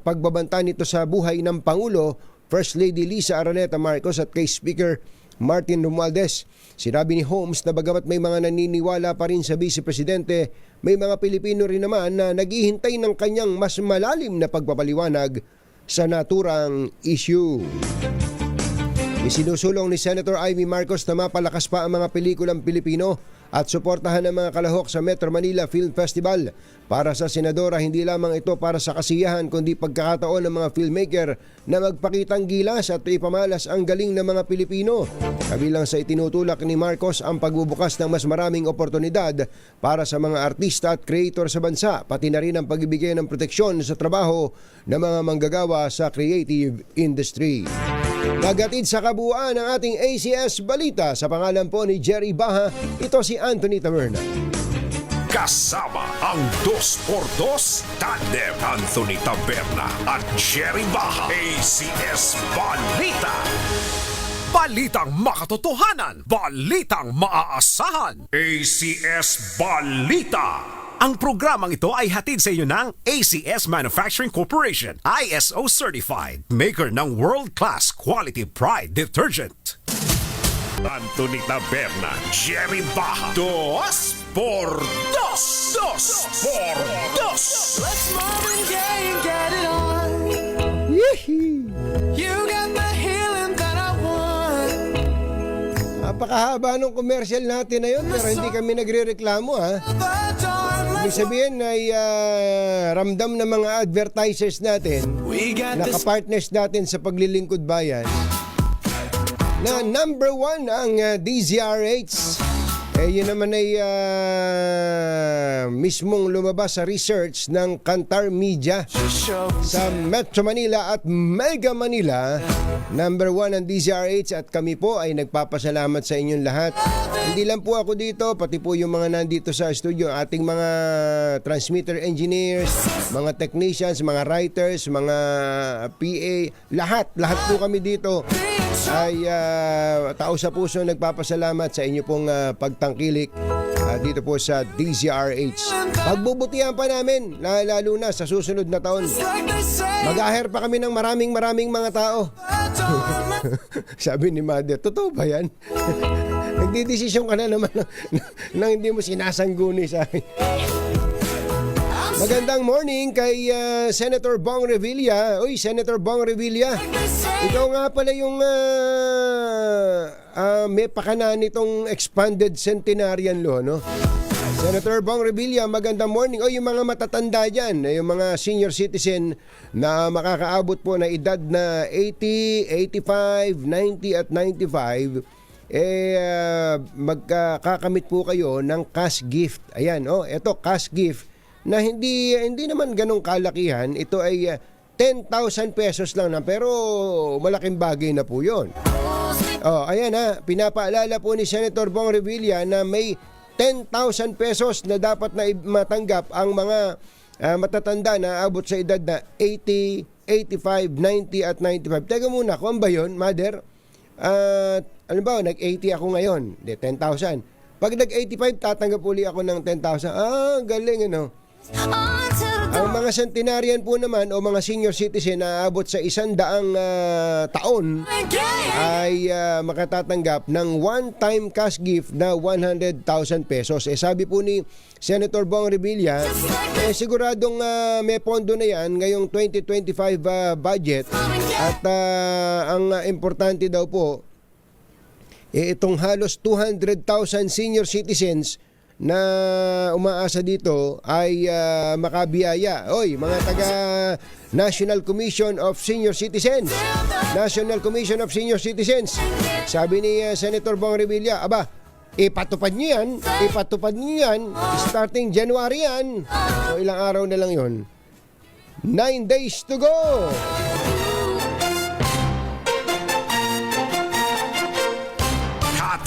pagbabanta nito sa buhay ng Pangulo, First Lady Lisa Araneta Marcos at kay Speaker Martin Romualdez. Sinabi ni Holmes na bagamat may mga naniniwala pa rin sa Vice Presidente, may mga Pilipino rin naman na naghihintay ng kanyang mas malalim na pagpapaliwanag sa naturang issue. Isinusulong ni Senator Amy Marcos na mapalakas pa ang mga pelikulang Pilipino at suportahan ang mga kalahok sa Metro Manila Film Festival. Para sa senadora, hindi lamang ito para sa kasiyahan kundi pagkakataon ng mga filmmaker na magpakitang gilas at ipamalas ang galing ng mga Pilipino. Kabilang sa itinutulak ni Marcos ang pagbubukas ng mas maraming oportunidad para sa mga artista at creator sa bansa, pati na rin ang pagbibigay ng proteksyon sa trabaho ng mga manggagawa sa creative industry. Nagatid sa kabuuan ng ating ACS Balita sa pangalan po ni Jerry Baha, ito si Anthony Taverna. Kasama ang 2x2 tandem Anthony Taberna at Jerry Baha. ACS Balita. Balitang makatotohanan, balitang maaasahan. ACS Balita. Ang programang ito ay hatid sa inyo ng ACS Manufacturing Corporation, ISO certified, maker ng world-class quality Pride detergent. Anthony Taberna, Jerry Baja, 2 por 2. 2 por 2. Let's Marvin Gaye and get it on. Yee! You got the healing that I want. Napakahaba ng commercial natin na yun, pero hindi kami nagre-reklamo, ha? Ibig sabihin ay ramdam ng mga advertisers natin, nakapartners natin sa paglilingkod bayan, na number 1 ang DZRH. Yun naman ay mismong lumabas sa research ng Kantar Media sa Metro Manila at Mega Manila. Number 1 ang DZRH at kami po ay nagpapasalamat sa inyong lahat. Hindi lang po ako dito, pati po yung mga nandito sa studio, ating mga transmitter engineers, mga technicians, mga writers, mga PA, lahat po kami dito ay tao sa puso nagpapasalamat sa inyo pong pagtangkilik dito po sa DZRH. Pagbubutihan pa namin, lalo na sa susunod na taon. Mag-ahire pa kami ng maraming mga tao. Sabi ni Mother, totoo ba yan? Nagdidesisyon ka na naman nang hindi mo sinasangguni sa akin. Magandang morning kay Senator Bong Revilla. Uy, Senator Bong Revilla, ikaw nga pala yung may pakana nitong expanded centenarian law, no? Senator Bong Revilla, magandang morning. O yung mga matatanda dyan, yung mga senior citizen na makakaabot po na edad na 80, 85, 90 at 95, magkakamit po kayo ng cash gift. Ayan, eto cash gift na hindi naman ganong kalakihan. Ito ay 10,000 pesos lang na, pero malaking bagay na po yun. Ayan pinapaalala po ni Senator Bong Revilla na may 10,000 pesos na dapat na matanggap ang mga matatanda na abot sa edad na 80, 85, 90 at 95. Teka muna, kung ba yun, Mother? Ano ba, nag-80 ako ngayon, 10,000. Pag nag-85, tatanggap uli ako ng 10,000. Galing, ano? Ang mga centenarian po naman o mga senior citizen na abot sa 100 taon ay makatatanggap ng one-time cash gift na 100,000 pesos. Sabi po ni Senator Bong Revilla, siguradong may pondo na yan ngayong 2025 budget at ang importante daw po, itong halos 200,000 senior citizens na umaasa dito ay makabiyaya. Oy, mga taga National Commission of Senior Citizens. National Commission of Senior Citizens. Sabi ni Senator Bong Revilla, ipatupad niyo yan, starting January yan. So, ilang araw na lang yon. 9 days to go.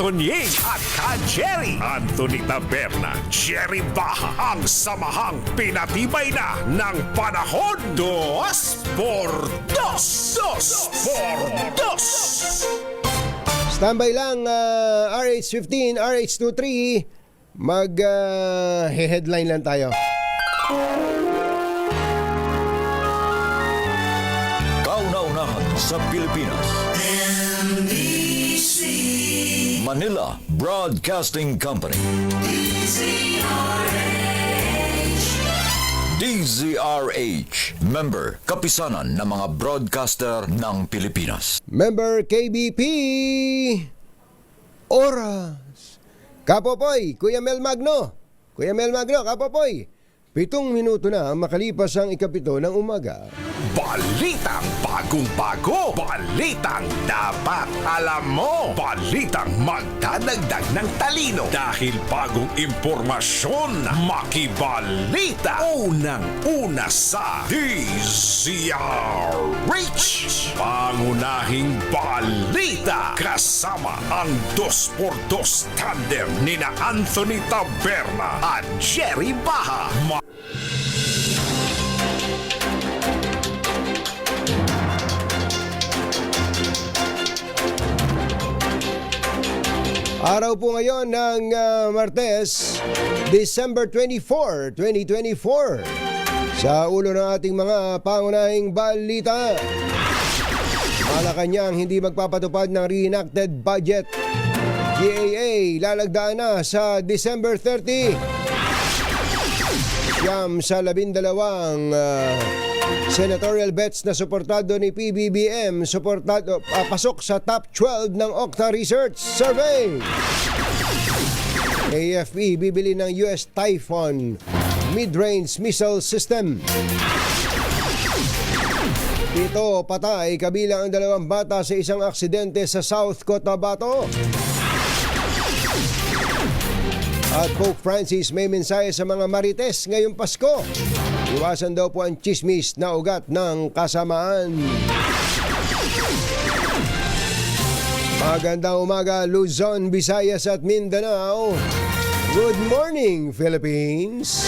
Tonying at Ka-Jerry, Anthony Taberna, Jerry Baja, ang samahang pinatibay na ng panahon. 2 por 2. 2 por 2. Standby lang, RH15, RH23, mag-headline lang tayo. Kauna-unahan sa Pilipinas. Manila Broadcasting Company. DZRH. Member, kapisanan ng mga broadcaster ng Pilipinas. Member KBP. Oras. Kapopoy, Kuya Mel Magno, Kapopoy. 7 minuto na makalipas ang 7 ng umaga. Balitang bagong-bago, balitang dapat alam mo, balitang magdadagdag ng talino dahil bagong impormasyon, makibalita, unang-una sa DZRH. Pangunahing balita kasama ang 2x2 tandem nina Anthony Taberna at Jerry Baja. Araw po ngayon ng Martes, December 24, 2024. Sa ulo ng ating mga pangunahing balita, Malacanang hindi magpapatupad ng reenacted budget. GAA lalagdaan na sa December 30. Siyam sa 12 senatorial bets na suportado ni PBBM pasok sa top 12 ng Okta Research Survey. AFP bibili ng US Typhoon mid-range missile system. Dito patay kabilang ang 2 bata sa isang aksidente sa South Cotabato. At Pope Francis may mensahe sa mga marites ngayong Pasko. Iwasan daw po ang chismis na ugat ng kasamaan. Magandang umaga Luzon, Visayas at Mindanao. Good morning Philippines.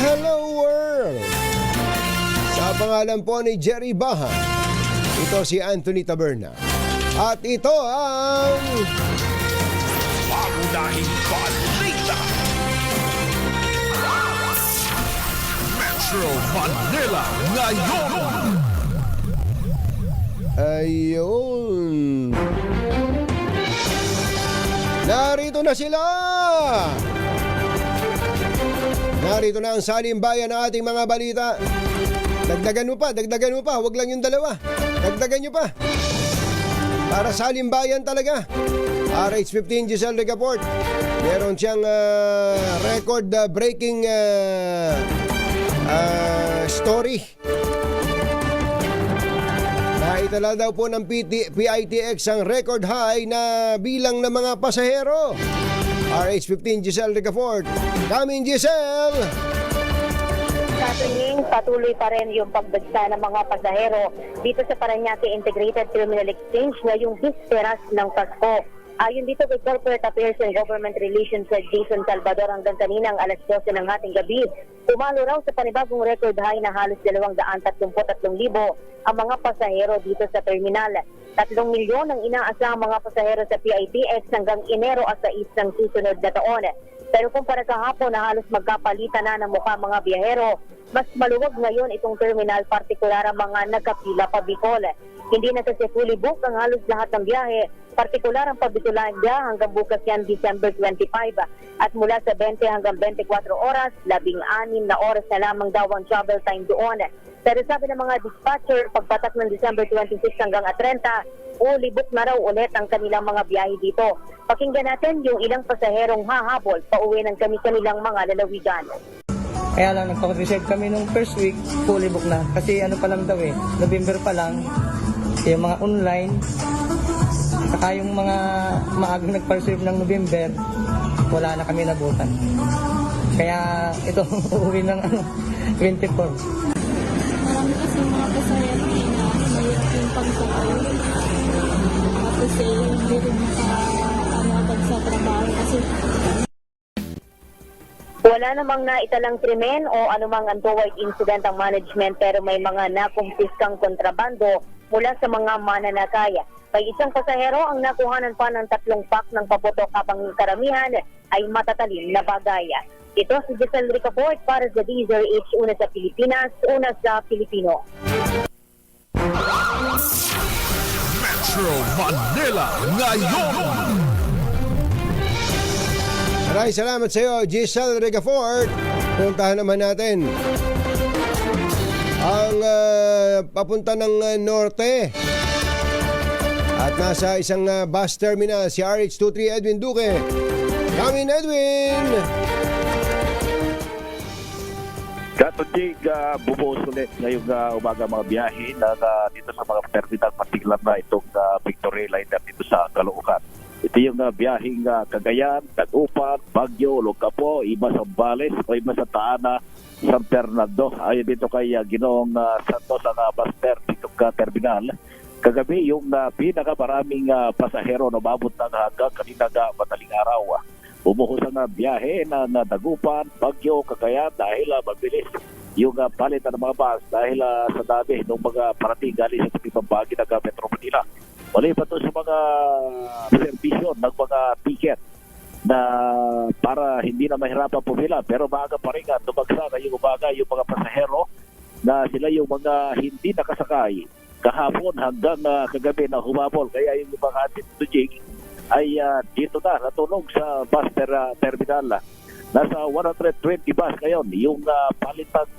Hello world. Sa pangalan po ni Jerry Baha, ito si Anthony Taberna. At ito ang Pangunahing balita. Metro Manila ngayon. Ayun. Narito na sila. Narito na ang salimbayan ng ating mga balita. Dagdagan mo pa. Huwag lang yung 2. Dagdagan nyo pa. Para salimbayan talaga. RH15 Giselle Ricaport. Meron siyang record-breaking story. Naitala daw po ng PITX ang record high na bilang ng mga pasahero. RH15 Giselle Ricaport. Coming Giselle! Katunying, patuloy pa rin yung pagbagsa ng mga pasahero dito sa Parañaque Integrated Terminal Exchange ngayong bisperas ng Pasko. Ayon dito kay Corporate Affairs and Government Relations sa Jason Salvador, hanggang kaninang alas 12 ng ating gabi, tumalo raw sa panibagong record high na halos 233,000 ang mga pasahero dito sa terminal. 3 milyon ang inaasahang mga pasahero sa PITX hanggang Enero at 6 ng susunod na taon. Pero kumpara kahapon na halos magkapalitan na ng mukha mga biyahero, mas maluwag ngayon itong terminal, partikular ang mga nagkapila pa Bicol. Hindi na kasi fully book ang halos lahat ng biyahe, partikular ang Pabicoladia hanggang bukas yan December 25 at mula sa 20 hanggang 24 oras, 16 na oras na lamang daw ang travel time doon. Pero sabi ng mga dispatcher, pagpatak ng December 26 hanggang 30, fully book na raw ulit ang kanilang mga biyahe dito. Pakinggan natin yung ilang pasaherong hahabol pauwi ng kanilang mga lalawigan. Kaya lang, nagpaka-reserve kami nung first week, fully book na. Kasi ano pa lang daw November pa lang, yung mga online, saka yung mga maagang nagpa-reserve ng November, wala na kami nabutan. Kaya ito, uuwi ng 24. Marami kasi mga pasahero na mahirap yung pagsakay. Tapos hindi rin agad sa trabaho kasi wala namang naitalang krimen o anumang untoward incident ang management, pero may mga nakumpiskang kontrabando mula sa mga mananakay. May isang pasahero ang nakuhanan pa ng 3 pack ng paputok habang karamihan ay matatalim na bagay. Ito si Giselle Ricaport para sa DZRH, una sa Pilipinas, una sa Pilipino. Metro Manila ngayon. Maraming salamat sa iyo, Giselle Ricaport. Puntahan naman natin ang papunta ng norte. At nasa isang bus terminal si RH23 Edwin Duque. Come in, Edwin! Katunying bumuhos ulit ngayong umaga mga biyahe na dito sa mga terminal, particular na itong Victory Liner dito sa Caloocan. Ito yung biyaheng Cagayan, Dagupan, Baguio, Locapo, Ima Zambales, o Ima Santa Ana, San Fernando. Ayon dito kay Ginoong Santos ang Buster dito terminal. Kagabi yung pinakamaraming pasahero na mabot ng hanggang kanina madaling araw. Bumuhos ang biyahe ng Dagupan, Baguio, Cagayan dahil mabilis yung palitan ng mga bus dahil sa dami ng mga parating galing sa ibang bahagi ng Metro Manila. Wala pa ito sa mga servisyon ng mga ticket na para hindi na mahirapan pumila, pero maaga pa rin dumagsa na yung umaga yung mga pasahero na sila yung mga hindi nakasakay kahapon hanggang kagabi na humabol. Kaya yung mga atin tujig ay dito na natulog sa bus terminal. Nasa 120 bus ngayon yung palitang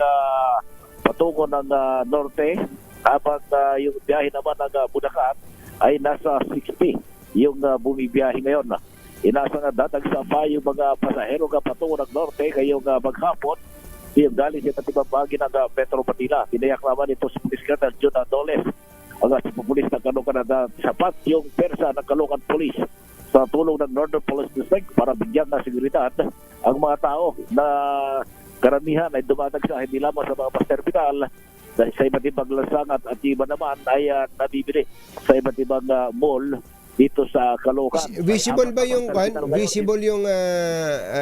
patungo ng norte, habang yung biyahe naman ng Bulacan ay nasa 60 yung bumibiyahe ngayon. Inasa nga dadagsa pa yung mga pasahero nga patungo ng norte ngayong maghapon. Yung galing sa iba't ibang bahagi ng Metro Manila. Tinayak naman ito sa Police Colonel John Adoles. Ang pulis ng Caloocan na sapat yung persa ng Caloocan Police sa tulong ng Northern Police District para bigyan ng seguridad ang mga tao na karamihan ay dumadagsa hindi lamang sa mga bus terminal dahil sa iba't ibang lansangan at iba naman ay nabibili sa iba't ibang mall dito sa Caloocan. Visible ba yung visible yung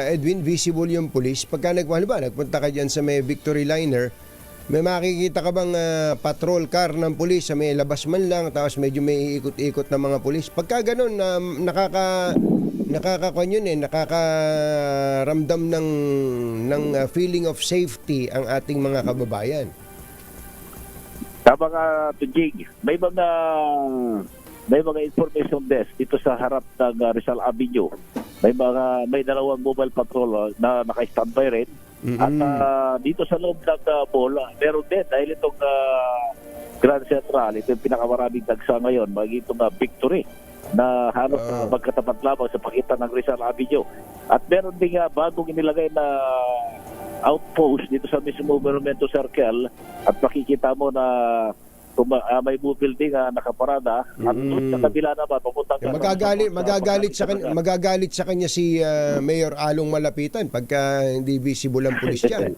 Edwin, visible yung police pagka nagpunta ka diyan sa may Victory Liner, may makikita ka bang patrol car ng police sa may labas man lang tapos medyo may ikot-ikot na mga police? Pagka ganun nakakaramdam ng feeling of safety ang ating mga kababayan. Tama nga, Tujig, may mga information desk dito sa harap ng Rizal Avenue. May dalawang mobile patrol na naka-standby rin. At dito sa loob ng mall, meron din dahil itong Grand Central, ito yung pinakamaraming dagsa ngayon, itong Victory na halos magkatapat lamang sa pagitan ng Rizal Avenue. At meron din bagong inilagay na outpost dito sa mismo Monumento Circle at makikita mo na may building nakaparada at doon sa kabila naman papuntang magagalit sa kanya si Mayor Along Malapitan pagka hindi visible ang pulis diyan.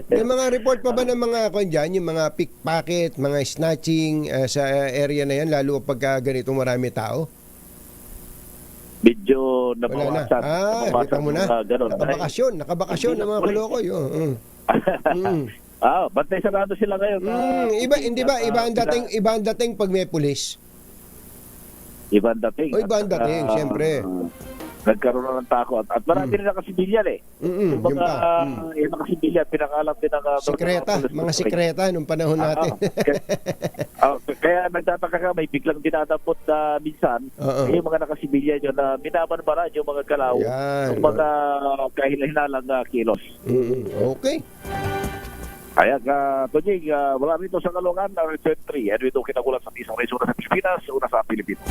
May mga report pa ba ng mga diyan, yung mga pickpocket, mga snatching sa area na yan lalo pagka ganito marami tao? Medyo nabawasan. Kita mo na. Nakabakasyon ng mga kolokoy. Bantay sarado sila ngayon. Iba ang dating pag may pulis. Iba ang dating. Siyempre. Nagkaroon na ng takot. At marami rin nakasibilyan yung mga nakasibilyan, pinakalam din ng mga sikreta nung panahon natin. Kaya nagtataka ka, may biglang dinadampot na minsan, yung mga nakasibilyan yun na minamanmaran yung mga galaw, yung mga kahinalang kilos. Okay. Kaya, Tonying, wala rito sa Caloocan, Region 3. Ano ito kinagulat sa isang resura sa Pilipinas, una sa Pilipinas.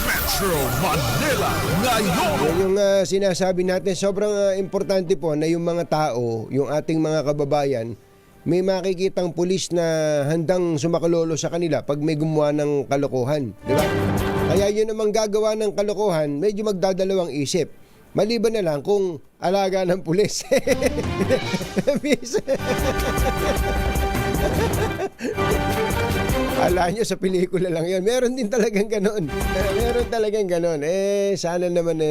Metro Manila ngayon. Yung sinasabi natin, sobrang importante po na yung mga tao, yung ating mga kababayan, may makikitang pulis na handang sumakalolo sa kanila pag may gumawa ng kalokohan. Di ba? Kaya yun namang gagawa ng kalokohan, medyo magdadalawang isip. Maliban na lang kung alaga ng pulis. Ala nyo sa pelikula lang yun. Meron din talagang ganon. Sana naman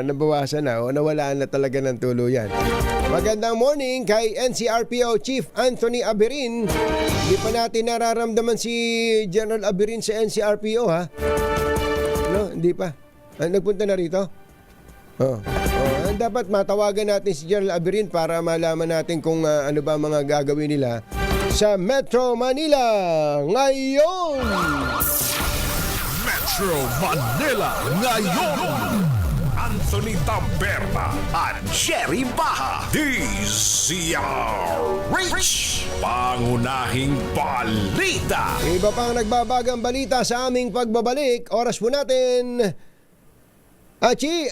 nabawasan na o nawalaan na talaga ng tuluyan. Magandang morning kay NCRPO Chief Anthony Aberin. Hindi pa natin nararamdaman si General Aberin sa NCRPO, ha? No, hindi pa. Nagpunta na rito? Dapat matawagan natin si General Aberin para malaman natin kung ano ba mga gagawin nila sa Metro Manila ngayon. Metro Manila ngayon. Anthony Tamberna at Jerry Baha. DZRH. Pangunahing balita. Iba pang nagbabagang balita sa aming pagbabalik. Oras po natin. Achi,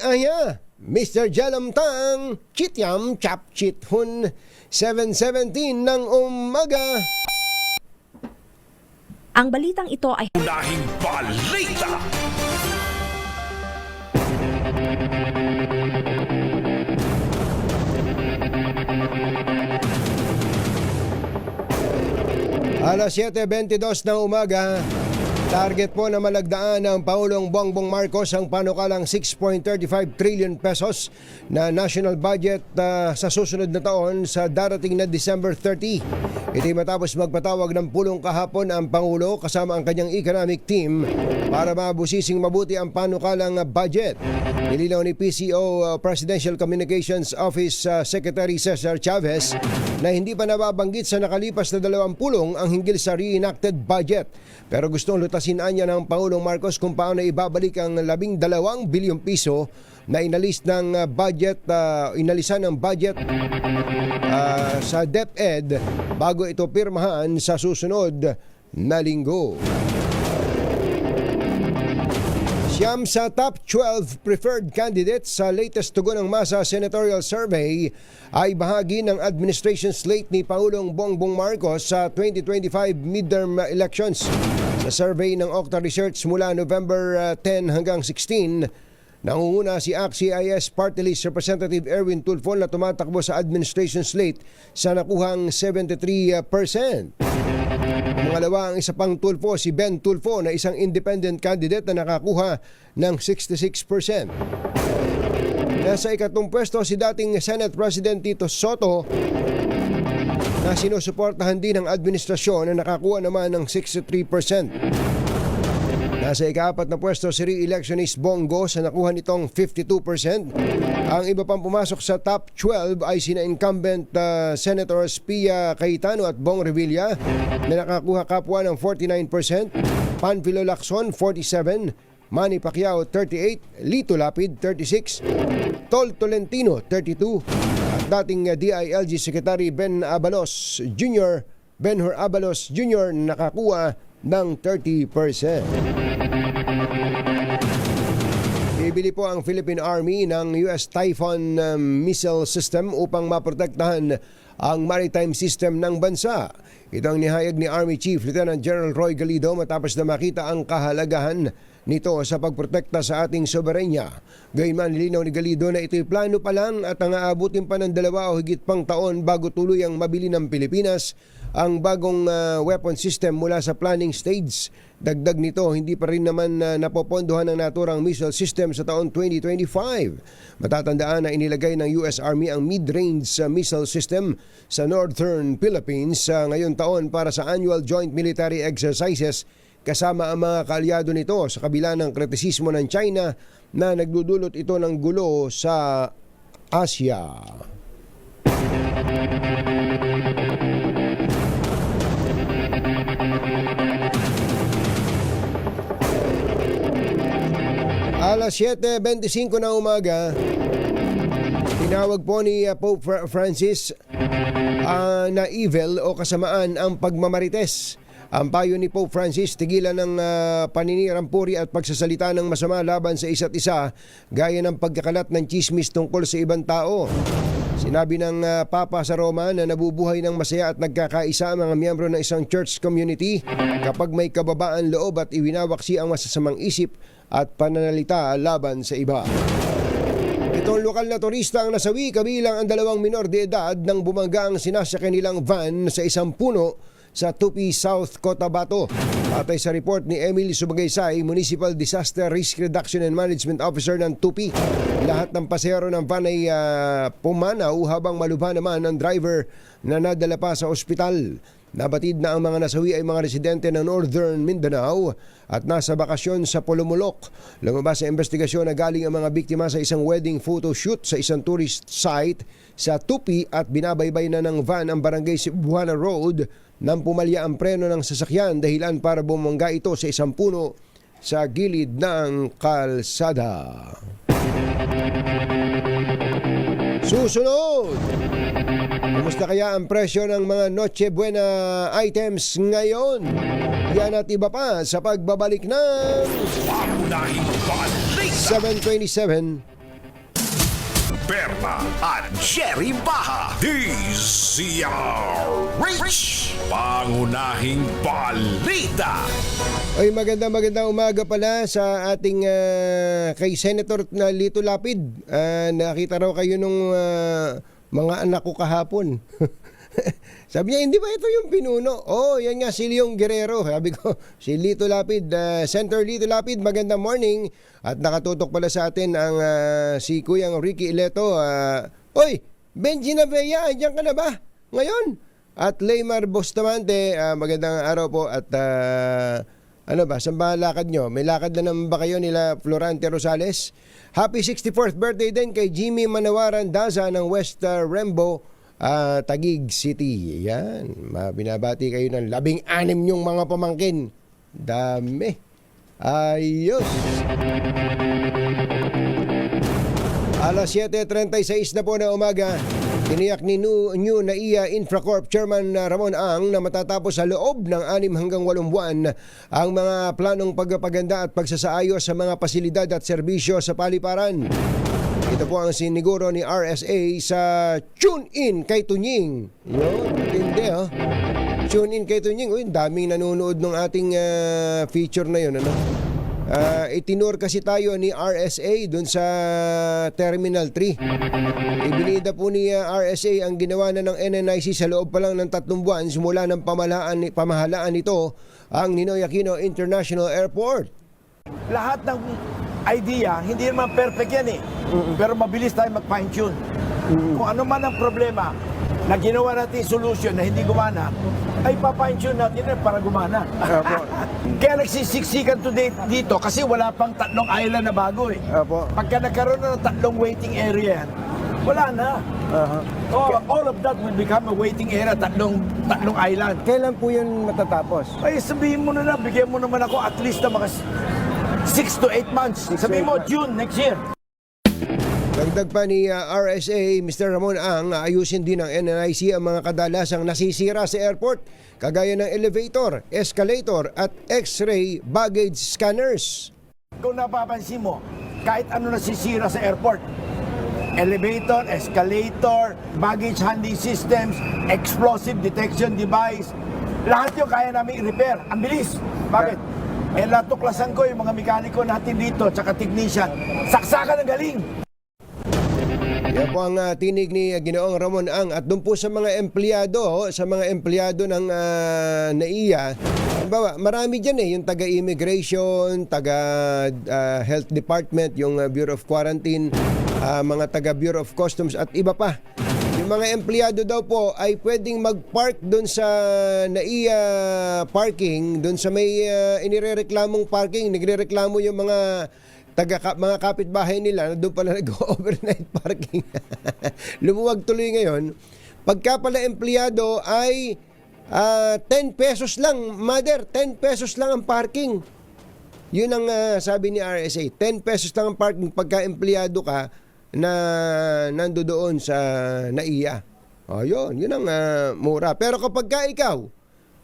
Mr. Jalam Tang, Chityam Chap Chithun, 7:17 ng umaga. Ang balitang ito ay Unahing balita. Alas 7:22 ng umaga. Target po na malagdaan ng Pangulong Bongbong Marcos ang panukalang 6.35 trillion pesos na national budget sa susunod na taon sa darating na December 30. Ito'y matapos magpatawag ng pulong kahapon ang Pangulo kasama ang kanyang economic team para mabusising mabuti ang panukalang budget. Nilinaw ni PCO Presidential Communications Office Secretary Cesar Chavez na hindi pa nababanggit sa nakalipas na 2 pulong ang hinggil sa reenacted budget. Pero gustong lutasin Pagpapalakasin anya ng Pangulong Marcos kung paano ibabalik ang 12 bilyong piso na inalisan ng budget sa DepEd bago ito pirmahan sa susunod na linggo. Siyam sa top 12 preferred candidates sa latest tugon ng masa senatorial survey ay bahagi ng administration slate ni Pangulong Bongbong Marcos sa 2025 midterm elections. Sa survey ng Okta Research mula November 10 hanggang 16, nangunguna si ACT-CIS Party List Representative Erwin Tulfo na tumatakbo sa administration slate sa nakuhang 73%. Pangalawa ang isa pang Tulfo, si Ben Tulfo na isang independent candidate na nakakuha ng 66%. Nasa ikatong pwesto si dating Senate President Tito Soto na sinusuportahan din ng administrasyon na nakakuha naman ng 63%. Nasa ika-4 na pwesto si re-electionist Bongo sa nakuha nitong 52%. Ang iba pang pumasok sa top 12 ay sina incumbent Senators Pia Cayetano at Bong Revilla na nakakuha kapwa ng 49%, Panfilo Lacson 47%, Manny Pacquiao 38%, Lito Lapid 36%, Tol Tolentino 32%, at dating DILG Secretary Benhur Abalos Jr. nakakuha ng 30%. Bibili po ang Philippine Army ng US Typhoon missile system upang maprotektahan ang maritime system ng bansa. Ito ang nihayag ni Army Chief Lieutenant General Roy Galido matapos na makita ang kahalagahan nito sa pagprotekta sa ating soberenya. Gayunman nilinaw ni Galido na ito'y plano pa lang at ang aabutin pa ng 2 o higit pang taon bago tuluyang mabili ng Pilipinas ang bagong weapon system mula sa planning stage. Dagdag nito, hindi pa rin naman napopondohan ng naturang missile system sa taon 2025. Matatandaan na inilagay ng US Army ang mid-range missile system sa Northern Philippines ngayon taon para sa annual joint military exercises kasama ang mga kaalyado nito sa kabila ng kritisismo ng China na nagdudulot ito ng gulo sa Asia. Alas 7:25 na umaga, tinawag po ni Pope Francis na evil o kasamaan ang pagmamarites. Ang payo ni Pope Francis, tigilan ng paninirampuri at pagsasalita ng masama laban sa isa't isa, gaya ng pagkakalat ng chismis tungkol sa ibang tao. Sinabi ng Papa sa Roma na nabubuhay ng masaya at nagkakaisa ang mga miyembro ng isang church community kapag may kababaan loob at iwinawaksi ang masasamang isip at pananalita laban sa iba. Itong lokal na turista ang nasawi kabilang ang 2 minor de edad nang bumangga ang sinasakyan nilang van sa isang puno sa Tupi, South Cotabato. Patay sa report ni Emily Subagaysay, Municipal Disaster Risk Reduction and Management Officer ng Tupi. Lahat ng pasahero ng van ay pumanaw habang malubha naman ang driver na nadala pa sa ospital. Nabatid na ang mga nasawi ay mga residente ng Northern Mindanao at nasa bakasyon sa Polomolok. Lumabas sa investigasyon na galing ang mga biktima sa isang wedding photo shoot sa isang tourist site sa Tupi at binabaybay na ng van ang barangay Cebuana Road nang pumalya ang preno ng sasakyan dahilan para bumangga ito sa isang puno sa gilid ng kalsada. Susunod! Kumusta kaya ang presyo ng mga Noche Buena items ngayon? Yan at iba pa sa pagbabalik ng 727 Berna at Jerry Baha, DZRH, pangunahing balita. Ay magandang umaga pala sa ating kay Senator na Lito Lapid. Nakita raw kayo nung mga anak ko kahapon. Sabi niya, hindi ba ito yung pinuno? Oh, yan nga si Leong Guerrero. Sabi ko, si Lito Lapid, Senator Lito Lapid, magandang morning. At nakatutok pala sa atin ang si Kuyang Ricky Ileto. Oy, Benji Navea, andyan ka na ba ngayon? At Leymar Bustamante, magandang araw po. At ano ba, saan ba lakad nyo? May lakad na naman ba kayo nila Florante Rosales? Happy 64th birthday din kay Jimmy Manawaran Daza ng West Rembo, Taguig City. Yan, binabati kayo ng 16 nyong mga pamangkin. Dami. Ayos. Alas 7:36 na po na umaga. Tiniyak ni New NAIA Infracorp Chairman Ramon Ang na matatapos sa loob ng 6 hanggang 8 buwan ang mga planong pagpapaganda at pagsasaayos sa mga pasilidad at serbisyo sa paliparan. Ito po ang siniguro ni RSA sa Tune In kay Tunying. Yun, hindi Tune In kay Tunying. Uy, daming nanonood ng ating feature na yun. Itinur kasi tayo ni RSA dun sa Terminal 3. Ibinida po ni RSA ang ginawa na ng NNIC sa loob pa lang ng 3 buwan simula ng pamahalaan nito ang Ninoy Aquino International Airport. Lahat ng idea, hindi naman perfect yan pero mabilis tayo mag-fine tune. Kung ano man ang problema na ginawa natin solution na hindi gumana, ay pa-fine tune natin para gumana. Kaya nagsisiksikan today dito kasi wala pang 3 island na bago Pagka nagkaroon na ng 3 waiting area, wala na. All of that will become a waiting area, 3 island. Kailan po yun matatapos? Ay, sabihin mo na, bigyan mo naman ako at least na mga 6 to 8 months. Sabihin mo, June next year. Dagdag pa ni RSA, Mr. Ramon Ang, ayusin din ng NNIC ang mga kadalasang nasisira sa airport, kagaya ng elevator, escalator at x-ray baggage scanners. Kung napapansin mo, kahit ano nasisira sa airport, elevator, escalator, baggage handling systems, explosive detection device, lahat yung kaya namin i-repair. Ang bilis. Bakit? Natuklasan ko yung mga mekaniko natin dito, tsaka technician. Saksakan ng galing. Yan po ang tinig ni Ginoong Ramon Ang at doon po sa mga empleyado, ng NAIA. Halimbawa, marami dyan yung taga-immigration, taga-health department, yung Bureau of Quarantine, mga taga-Bureau of Customs at iba pa. Yung mga empleyado daw po ay pwedeng mag-park doon sa NAIA parking, doon sa may inirereklamong parking, nagrereklamo yung mga mga kapitbahay nila na doon pala nag-overnight parking. Lumuwag tuloy ngayon. Pagka pala empleyado ay 10 pesos lang, mother, 10 pesos lang ang parking. Yun ang sabi ni RSA, 10 pesos lang ang parking pagka empleyado ka na nando doon sa NAIA. Yun ang mura. Pero kapag ka ikaw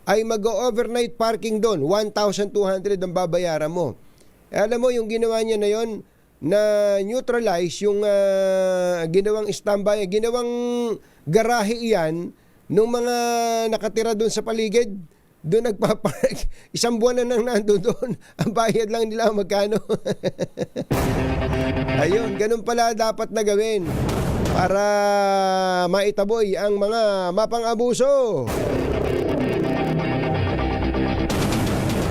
ay mag-overnight parking doon, 1,200 ang babayaran mo. Alam mo, yung ginawa niya na yon na neutralize yung ginawang standby, ginawang garahe iyan nung mga nakatira doon sa paligid. Doon nagpapark. 1 buwan na nang nando doon. Ang bayad lang nila magkano. Ayun, ganun pala dapat na gawin para maitaboy ang mga mapang-abuso.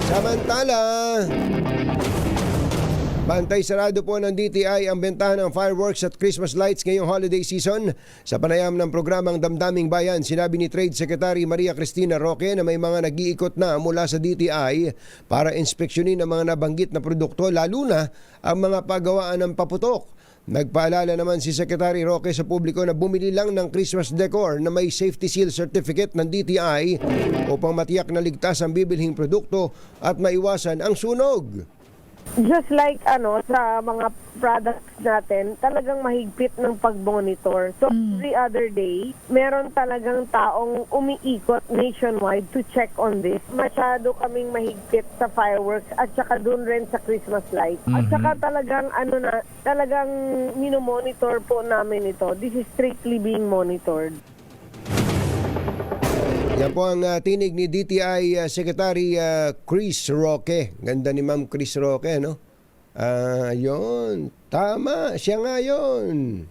Samantala, bantay sarado po ng DTI ang bentahan ng fireworks at Christmas lights ngayong holiday season. Sa panayam ng programang Damdaming Bayan, sinabi ni Trade Secretary Maria Cristina Roque na may mga nag-iikot na mula sa DTI para inspeksyonin ang mga nabanggit na produkto, lalo na ang mga pagawaan ng paputok. Nagpaalala naman si Secretary Roque sa publiko na bumili lang ng Christmas decor na may safety seal certificate ng DTI upang matiyak na ligtas ang bibilhing produkto at maiwasan ang sunog. Just like sa mga products natin, talagang mahigpit ng pag-monitor. So every other day, meron talagang taong umiikot nationwide to check on this. Masyado kaming mahigpit sa fireworks at saka dun rin sa Christmas lights. At saka talagang talagang minomonitor po namin ito. This is strictly being monitored. Yan po ang tinig ni DTI Secretary Chris Roque. Ganda ni Ma'am Chris Roque, no? Yun. Tama. Siya nga yun.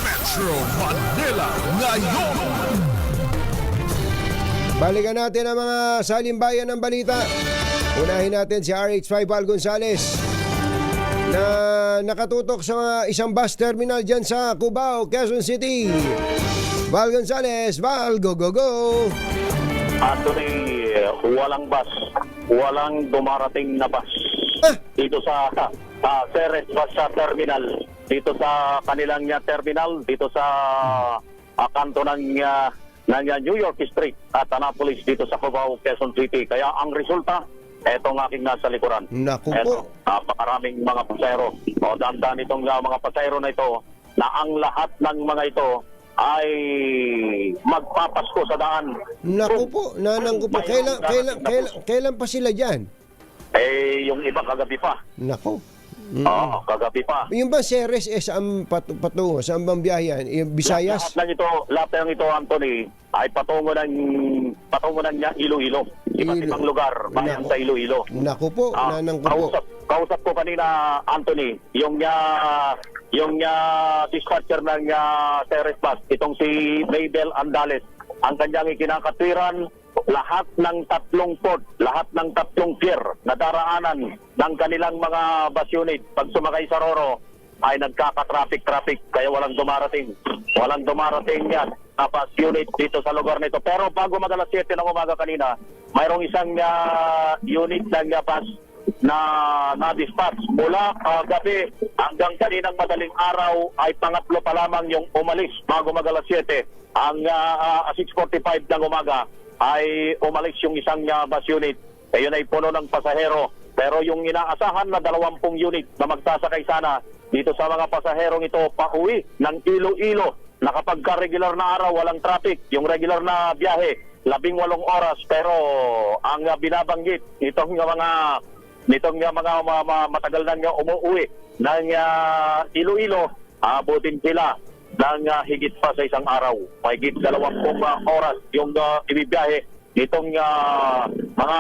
Metro Manila ngayon. Balikan natin ang mga salimbayan ng balita. Unahin natin si RH5 Val Gonzales na nakatutok sa isang bus terminal dyan sa Cubao, Quezon City. Val Gonzales, Val, go, go, go! Actually, walang bus. Walang dumarating na bus. Dito sa Ceres Bus Terminal. Dito sa kanilang terminal. Dito sa kanto ng ng New York Street at Annapolis dito sa Cubao, Quezon City. Kaya ang resulta, etong aking nasa likuran. Naku po. Eto, napakaraming mga pasahero. O dandan itong mga pasahero na ito na ang lahat ng mga ito ay magpapasko sa daan. Naku po, nanang ko po. Kailan pa sila dyan? Yung iba kagabi pa. Naku. Oo, kagabi pa. Yung ba Ceres saan patungo? Saan bang biyahe yan? Yung Visayas? Lahat ng ito, Anthony, ay patungo ng Iloilo. Iba't ibang lugar, bayan sa Iloilo. Naku po, nanang ko po. Kausap ko kanina, Anthony, yung dispatcher ng Ceres Bus, itong si Maybel Andales, ang kanyang ikinakatwiran, lahat ng 3 port, lahat ng 3 pier na daraanan ng kanilang mga bus unit pag sumakay sa Roro ay nagkaka-traffic kaya walang dumarating yan na bus unit dito sa lugar nito. Pero bago mag-alas 7 ng umaga kanina, mayroong isang unit ng bus na dispatch mula gabi hanggang kaninang madaling araw ay pangatlo pa lamang yung umalis bago mag-alas 7. Ang 6:45 ng umaga ay umalis yung isang bus unit. Ayun ay puno ng pasahero. Pero yung inaasahan na 20 unit na magsasakay sana dito sa mga pasaherong ito pauwi ng Iloilo na kapag regular na araw walang traffic, yung regular na biyahe 18 oras. Pero ang binabanggit nitong mga matagal nang umuwi ng Iloilo, abutin sila ng higit pa sa isang araw. Higit 20 oras yung ibibiyahe nitong mga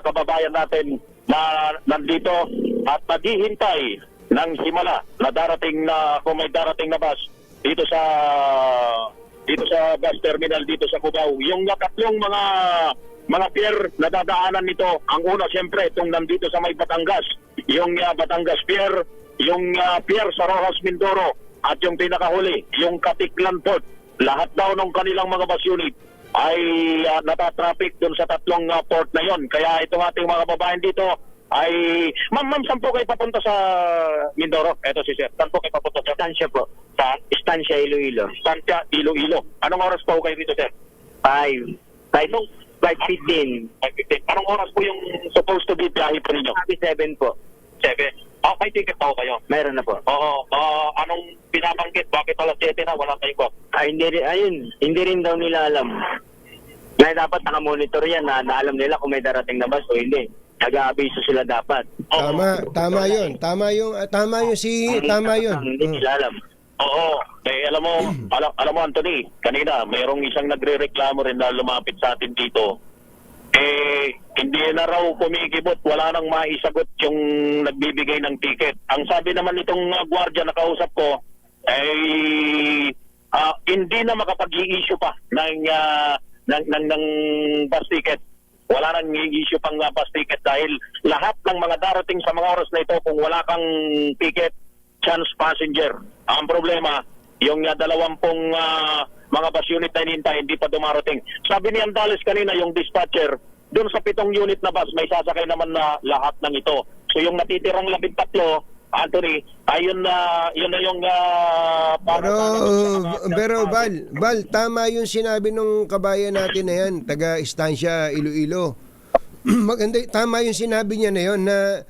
kababayan natin na nandito at naghihintay ng himala na darating na kung may darating na bus dito sa bus terminal dito sa Cubao. Yung tatlong mga pier na dadaanan nito, ang una siyempre itong nandito sa may Batangas, yung Batangas Pier, yung pier sa Rojas Mindoro, at yung pinakahuli, yung Katiklan Port. Lahat daw ng kanilang mga bus unit ay natatraffic dun sa 3 port na yon. Kaya itong ating mga babaeng dito ay... Ma'am, saan po kayo papunta sa Mindoro? Eto si Sir. Saan po kayo papunta? Estancia po. Sa Estancia, Iloilo. Estancia, Iloilo. Anong oras po kayo dito, Sir? 5:15. Anong oras po yung supposed to be biyahe po ninyo? 7 po. 7? May ticket pa ho kayo? Meron na po. Oo. Anong pinabanggit? Bakit alas 7 na? Wala kayo po? Hindi rin daw nila alam. Kaya dapat nakamonitor yan na alam nila kung may darating na bus o hindi. Nag-aabiso sila dapat. Tama yun. Tama yun. Hindi nila alam. Oo. Alam mo, Anthony, kanina mayroong isang nagre-reklamo rin na lumapit sa atin dito. Hindi na raw kumikibot, wala nang maisagot yung nagbibigay ng ticket. Ang sabi naman nitong gwardiya na kausap ko ay hindi na makapag-i-issue pa ng bus ticket. Wala nang i-issue pang bus ticket dahil lahat ng mga darating sa mga oras na ito, kung wala kang ticket, chance passenger. Ang problema, yung 20 mga bus unit na hinihintay, hindi pa dumarating. Sabi ni Andales kanina, yung dispatcher, doon sa 7 unit na bus, may sasakay naman na lahat ng ito. So yung natitirang 13, Anthony, ayun na yung... Pero Val, tama yung sinabi nung kabayan natin na yan, taga Estancia, Iloilo. Maganda, tama yung sinabi niya na yun na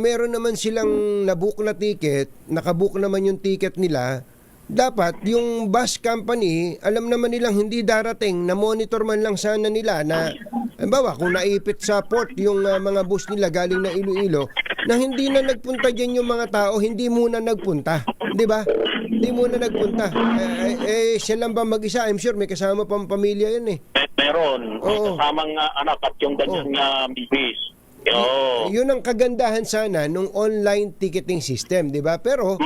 meron naman silang nabook na ticket, nakabook naman yung ticket nila. Dapat yung bus company, alam naman nilang hindi darating, na monitor man lang sana nila na, halimbawa, kung naipit sa port yung mga bus nila galing na Iloilo, na hindi na nagpunta dyan yung mga tao, hindi muna nagpunta. Di ba? Hindi muna nagpunta. Siya lang ba mag-isa? I'm sure may kasama pang pamilya yan eh. Meron. Kasamang anak at yung kanyang business. Yun ang kagandahan sana nung online ticketing system, di ba? Pero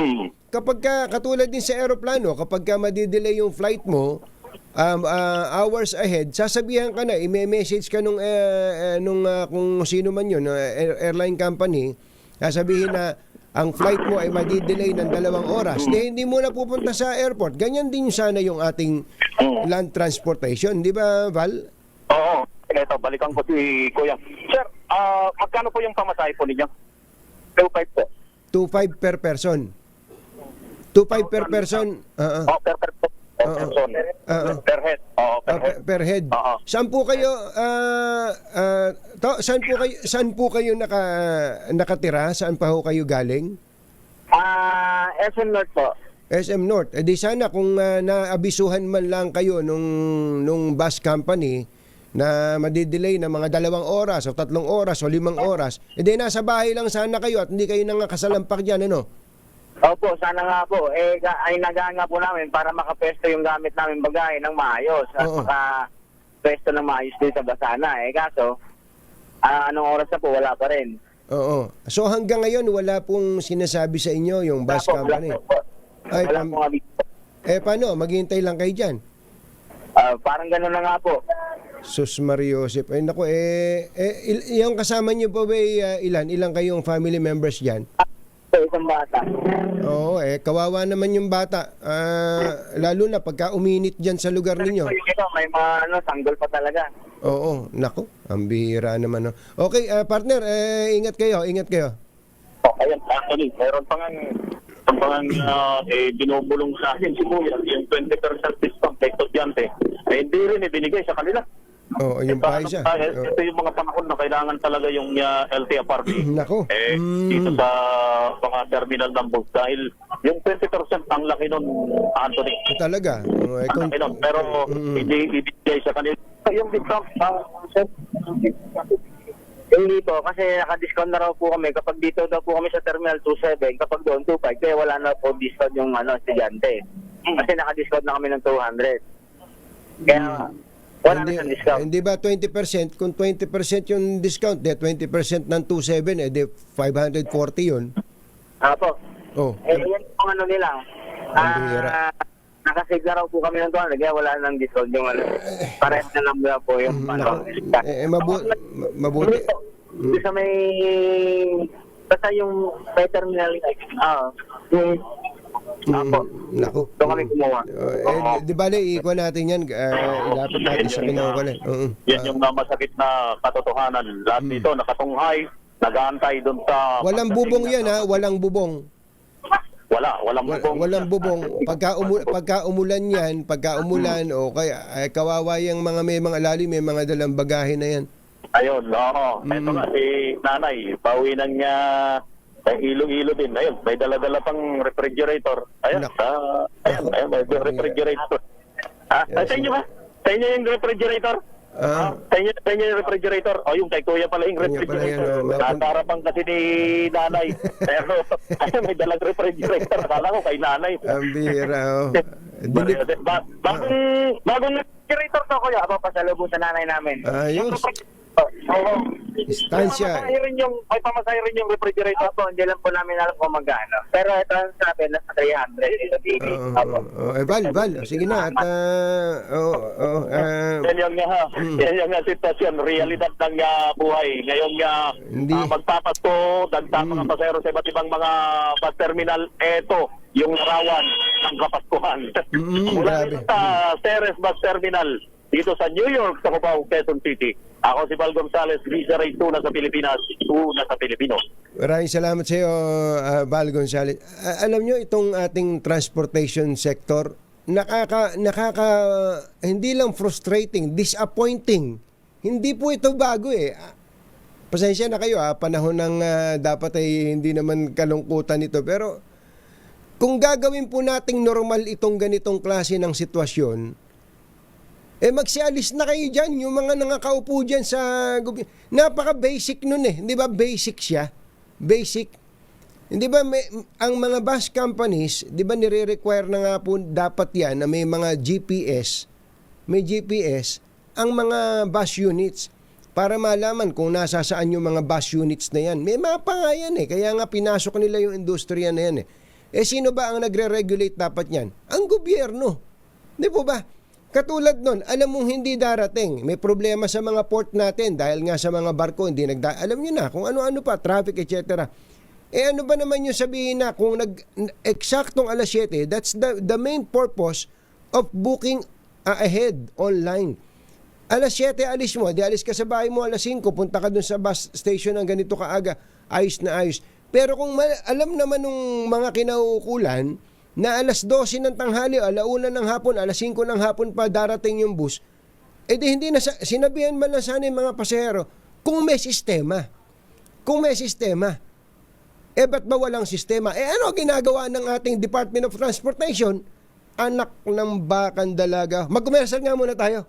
kapag katulad din sa aeroplano, kapag madidelay yung flight mo hours ahead, sasabihan ka na, i-message ka nung kung sino man yun, airline company, sasabihin na ang flight mo ay madidelay ng 2 oras. Hindi mo na pupunta sa airport. Ganyan din sana yung ating land transportation, di ba, Val? Oo. Ito, balikan ko si Kuya. Sir, magkano po yung pamasahe po ninyo? 2.5 po. 2.5 per person. 2.5 per person? Per person. person. Per head. Oo, per head. Per head. Saan po kayo saan po kayo nakatira? Saan pa ho kayo galing? SM North po. SM North. Eh di sana kung naabisuhan man lang kayo nung bus company na madidelay na mga 2 oras o 3 oras o 5 oras, eh di nasa bahay lang sana kayo at hindi kayo nangakasalampak dyan, ano? Opo, sana nga po. Ay nagaan nga po namin para makapwesto yung gamit namin bagay ng maayos. At makapwesto ng maayos dito ba sana. Kaso, anong oras na po, wala pa rin. Oo. So hanggang ngayon, wala pong sinasabi sa inyo yung bus company? Wala pong abiso. Paano? Maghihintay lang kayo dyan? Parang gano'n na nga po. Sus Mariosep. Ay naku, yung kasama niyo po ba ilan kayong family members dyan? Isang bata. Oo, kawawa naman yung bata. Lalo na pagka uminit dyan sa lugar ninyo. May mga sanggol pa talaga. Oo, naku, ang bihira naman. No? Okay, partner, ingat kayo. Ayun, actually, meron pa nga binubulong sa akin si Kuya, yung 20% discount kay estudyante. Hindi rin binigay sa kanila. Oo, yung pa isa. Ito yung mga panahon na kailangan talaga yung LTFRB. Nako. Dito sa mga terminal ng bus. Dahil yung 20% ang laki nun, Anthony. Talaga? Ang laki nun. Pero hindi ibigay sa kanila. Yung discount, hindi po, kasi naka-discount na raw po kami. Kapag dito daw po kami sa Terminal 27, kapag doon 25, kaya wala na po discount yung estudyante. Kasi naka-discount na kami ng 200. Kaya wala na siyang discount. Hindi ba 20%? Kung 20% yung discount, 20% ng 27, 540 yun. Apo. Yan yung ano nila. Nakasave na raw po kami ng 200, kaya wala nang discount yung parehas na lang na po yung mabuti. Sa may basta yung may terminal yung Naku. doon kami kumuha. Di ba ikuha natin yan, ilapit natin sa kinaukulan. Yan yung masakit na katotohanan. Lahat dito nakatunghay, nag-aantay doon sa... Walang bubong yan ha, walang bubong. Walang bubong. Walang bubong. Pagka umulan yan, o kaya kawawa yung mga may mga lalim, may mga dalang bagahe na yan. Ayun, oo. Ito nga si nanay, pauwi nang niya ilo-ilo din. Ayun, may dala-dala pang refrigerator. Ayun, may refrigerator. Sa inyo ba? Sa inyo yung refrigerator? Sa inyo yung refrigerator? O yung kay Kuya pala yung refrigerator. Natarapan kasi ni nanay. Pero may dalang refrigerator. Akala ko kay nanay. Ang bihira. Bagong refrigerator to, Kuya. Aba, pasalubong sa nanay namin. Ayos. Istansya. May pamasahe rin yung refrigerator po. Hindi lang po namin alam kung magkano. Pero ito ang sabi na 300. Val, sige na. At, yan yung sitwasyon, realidad ng buhay. Ngayong magpapasko, dagdag mga pasahero sa iba't ibang mga bus terminal, eto yung larawan ng Kapaskuhan. Mula sa Ceres Bus Terminal, dito sa New York, sa Cubao, Quezon City. Ako si Val Gonzales, Visa Ray, una sa Pilipinas, una sa Pilipino. Maraming salamat sa iyo, Val Gonzales. Alam nyo, itong ating transportation sector, hindi lang frustrating, disappointing. Hindi po ito bago eh. Pasensya na kayo panahon ng dapat ay hindi naman kalungkutan ito. Pero kung gagawin po nating normal itong ganitong klase ng sitwasyon, magsialis na kayo dyan, yung mga nangakaupo dyan sa gobyerno. Napaka-basic nun eh. Di ba basic siya? Basic. Di ba ang mga bus companies, di ba nire-require na nga po dapat yan na may mga GPS, ang mga bus units para malaman kung nasa saan yung mga bus units na yan. May mapa nga yan eh. Kaya nga pinasok nila yung industriya na yan eh. Sino ba ang nagre-regulate dapat yan? Ang gobyerno. Di po ba? Katulad nun, alam mong hindi darating. May problema sa mga port natin dahil nga sa mga barko, hindi alam nyo na kung ano-ano pa, traffic, etc. Ano ba naman yung sabihin na kung eksaktong alas 7, that's the main purpose of booking ahead online. Alas 7, alis mo, alis ka sa bahay mo, alas 5, punta ka dun sa bus station ng ganito kaaga, ayos na ayos. Pero kung alam naman ng mga kinaukulan na alas 12 ng tanghali, 1:00 ng hapon, alas 5 ng hapon pa darating yung bus, di hindi na sinabihan man lang sana yung mga pasahero kung may sistema. Kung may sistema. Ba't ba walang sistema? Ano ginagawa ng ating Department of Transportation? Anak ng bakang dalaga. Mag-commercial nga muna tayo.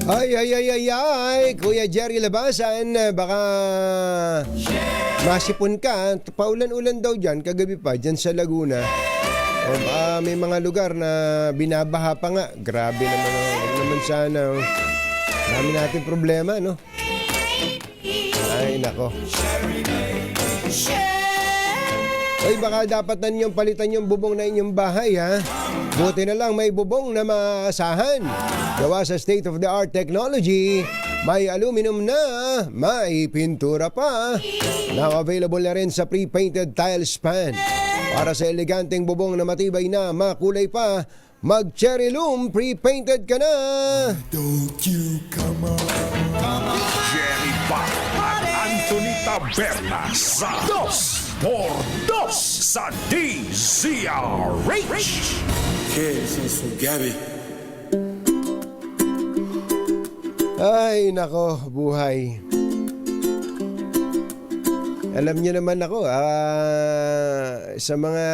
Ay, Kuya Jerry Labasan, baka masipon ka. Paulan-ulan daw dyan, kagabi pa, dyan sa Laguna. May mga lugar na binabaha pa nga. Grabe naman, naman sana. Dami natin problema, no? Ay, nako. Ay, baka dapat na ninyong palitan yung bubong na inyong bahay, ha? Buti na lang may bubong na maasahan. Gawa sa state-of-the-art technology, may aluminum na, may pintura pa. Now available na rin sa pre-painted tile span. Para sa eleganteng bubong na matibay na, makulay pa, mag-cherry loom, pre-painted ka na. Don't you come on. Jerry Bach at Anthony Taberna sa 2x2 sa DZRH. Ay, nako, buhay. Alam niyo naman ako, sa mga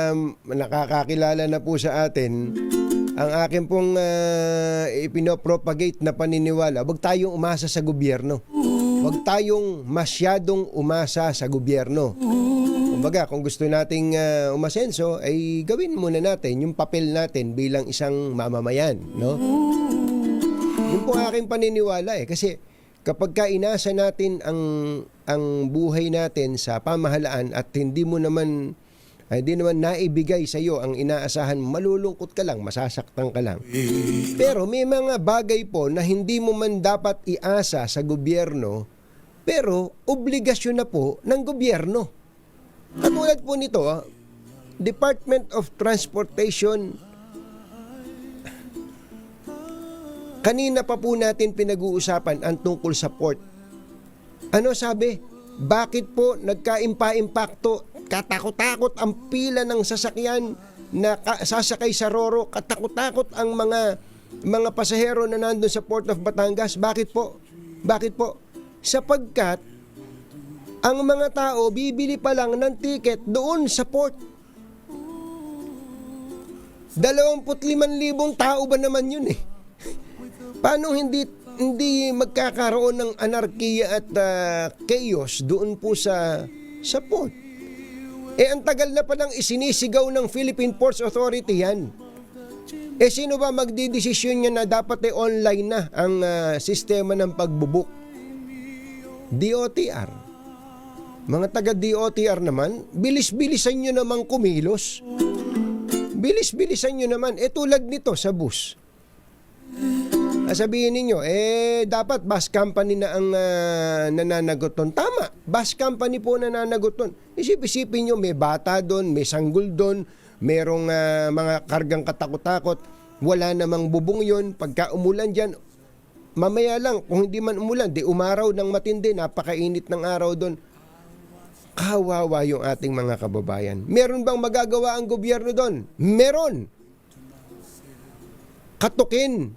nakakakilala na po sa atin, ang akin pong ipinopropagate na paniniwala, huwag tayong umasa sa gobyerno. Huwag tayong masyadong umasa sa gobyerno. Kumbaga, kung gusto nating umasenso, ay gawin muna natin yung papel natin bilang isang mamamayan, no? Yun po aking paniniwala kasi kapag inasa natin ang buhay natin sa pamahalaan at hindi naman naibigay sa iyo ang inaasahan, malulungkot ka lang, masasaktan ka lang. Pero may mga bagay po na hindi mo man dapat iasa sa gobyerno, pero obligasyon na po ng gobyerno. Katulad po nito, Department of Transportation, kanina pa po natin pinag-uusapan ang tungkol sa port. Ano sabi? Bakit po nagka-impakto? Katakot-takot ang pila ng sasakyan na sasakay sa Roro. Katakot-takot ang mga pasahero na nandun sa Port of Batangas. Bakit po? Bakit po? Sapagkat ang mga tao bibili pa lang ng ticket doon sa port. 25,000 tao ba naman yun eh? Paano hindi magkakaroon ng anarkiya at chaos doon po sa port? Ang tagal na palang isinisigaw ng Philippine Ports Authority yan. Sino ba magdidesisyon niya na dapat online na ang sistema ng pagbubuk? DOTR. Mga taga-DOTR naman, bilis-bilisan nyo naman kumilos. Bilis-bilisan nyo naman. Tulad nito sa bus. Sabihin ninyo, dapat bus company na ang nananagot doon. Tama, bus company po nananagot doon. Isip-isipin nyo, may bata doon, may sanggol doon, merong mga kargang katakot-takot, wala namang bubong yon. Pagka umulan dyan, mamaya lang, kung hindi man umulan, di umaraw ng matindi, napakainit ng araw doon. Kawawa yung ating mga kababayan. Meron bang magagawa ang gobyerno doon? Meron. Katukin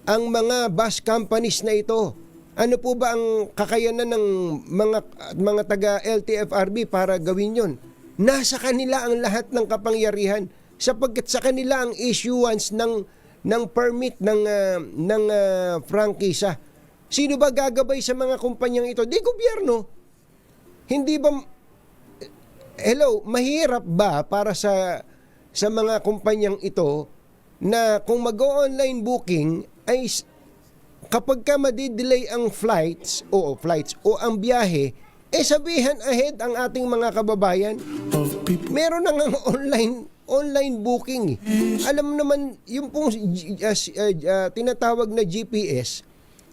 ang mga bus companies na ito. Ano po ba ang kakayanan ng mga taga LTFRB para gawin yon? Nasa kanila ang lahat ng kapangyarihan, sapagkat sa kanila ang issuance ng permit ng prangkisa. Sino ba gagabay sa mga kumpanyang ito? Di gobyerno. Hindi ba mahirap ba para sa mga kumpanyang ito na kung mag-online booking ay kapag ka madidelay ang flights o ang biyahe, sabihan ahead ang ating mga kababayan. Meron na nga online booking. Alam naman, yung pong tinatawag na GPS,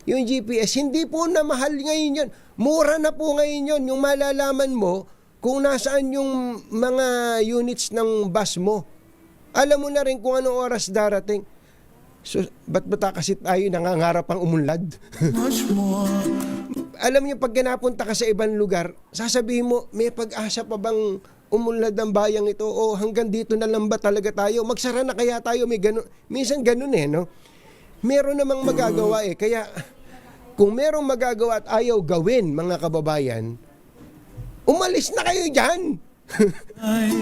yung GPS, hindi po na mahal ngayon yun. Mura na po ngayon yun. Yung malalaman mo kung nasaan yung mga units ng bus mo. Alam mo na rin kung anong oras darating. So, ba't kasi tayo nangangarap ang umunlad? alam niyo, pag napunta ka sa ibang lugar, sasabihin mo, may pag-asa pa bang umunlad ang bayang ito? O hanggang dito na lang ba talaga tayo? Magsara na kaya tayo? May ganun. Minsan ganun no? Meron namang magagawa Kaya, kung merong magagawa at ayaw gawin, mga kababayan, umalis na kayo dyan.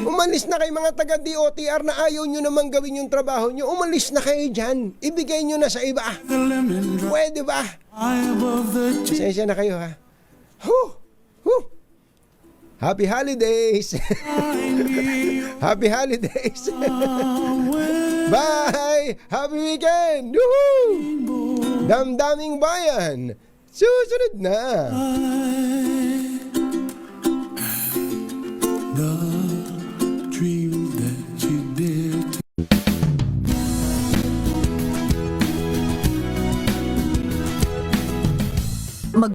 Umalis na kayo, mga taga-DOTR na ayaw nyo namang gawin yung trabaho nyo. Umalis na kayo dyan. Ibigay nyo na sa iba. Pwede ba? Pasensya na kayo, ha? Happy holidays! Happy holidays! Bye! Happy weekend! Woohoo! Damdaming bayan! Susunod na! The dream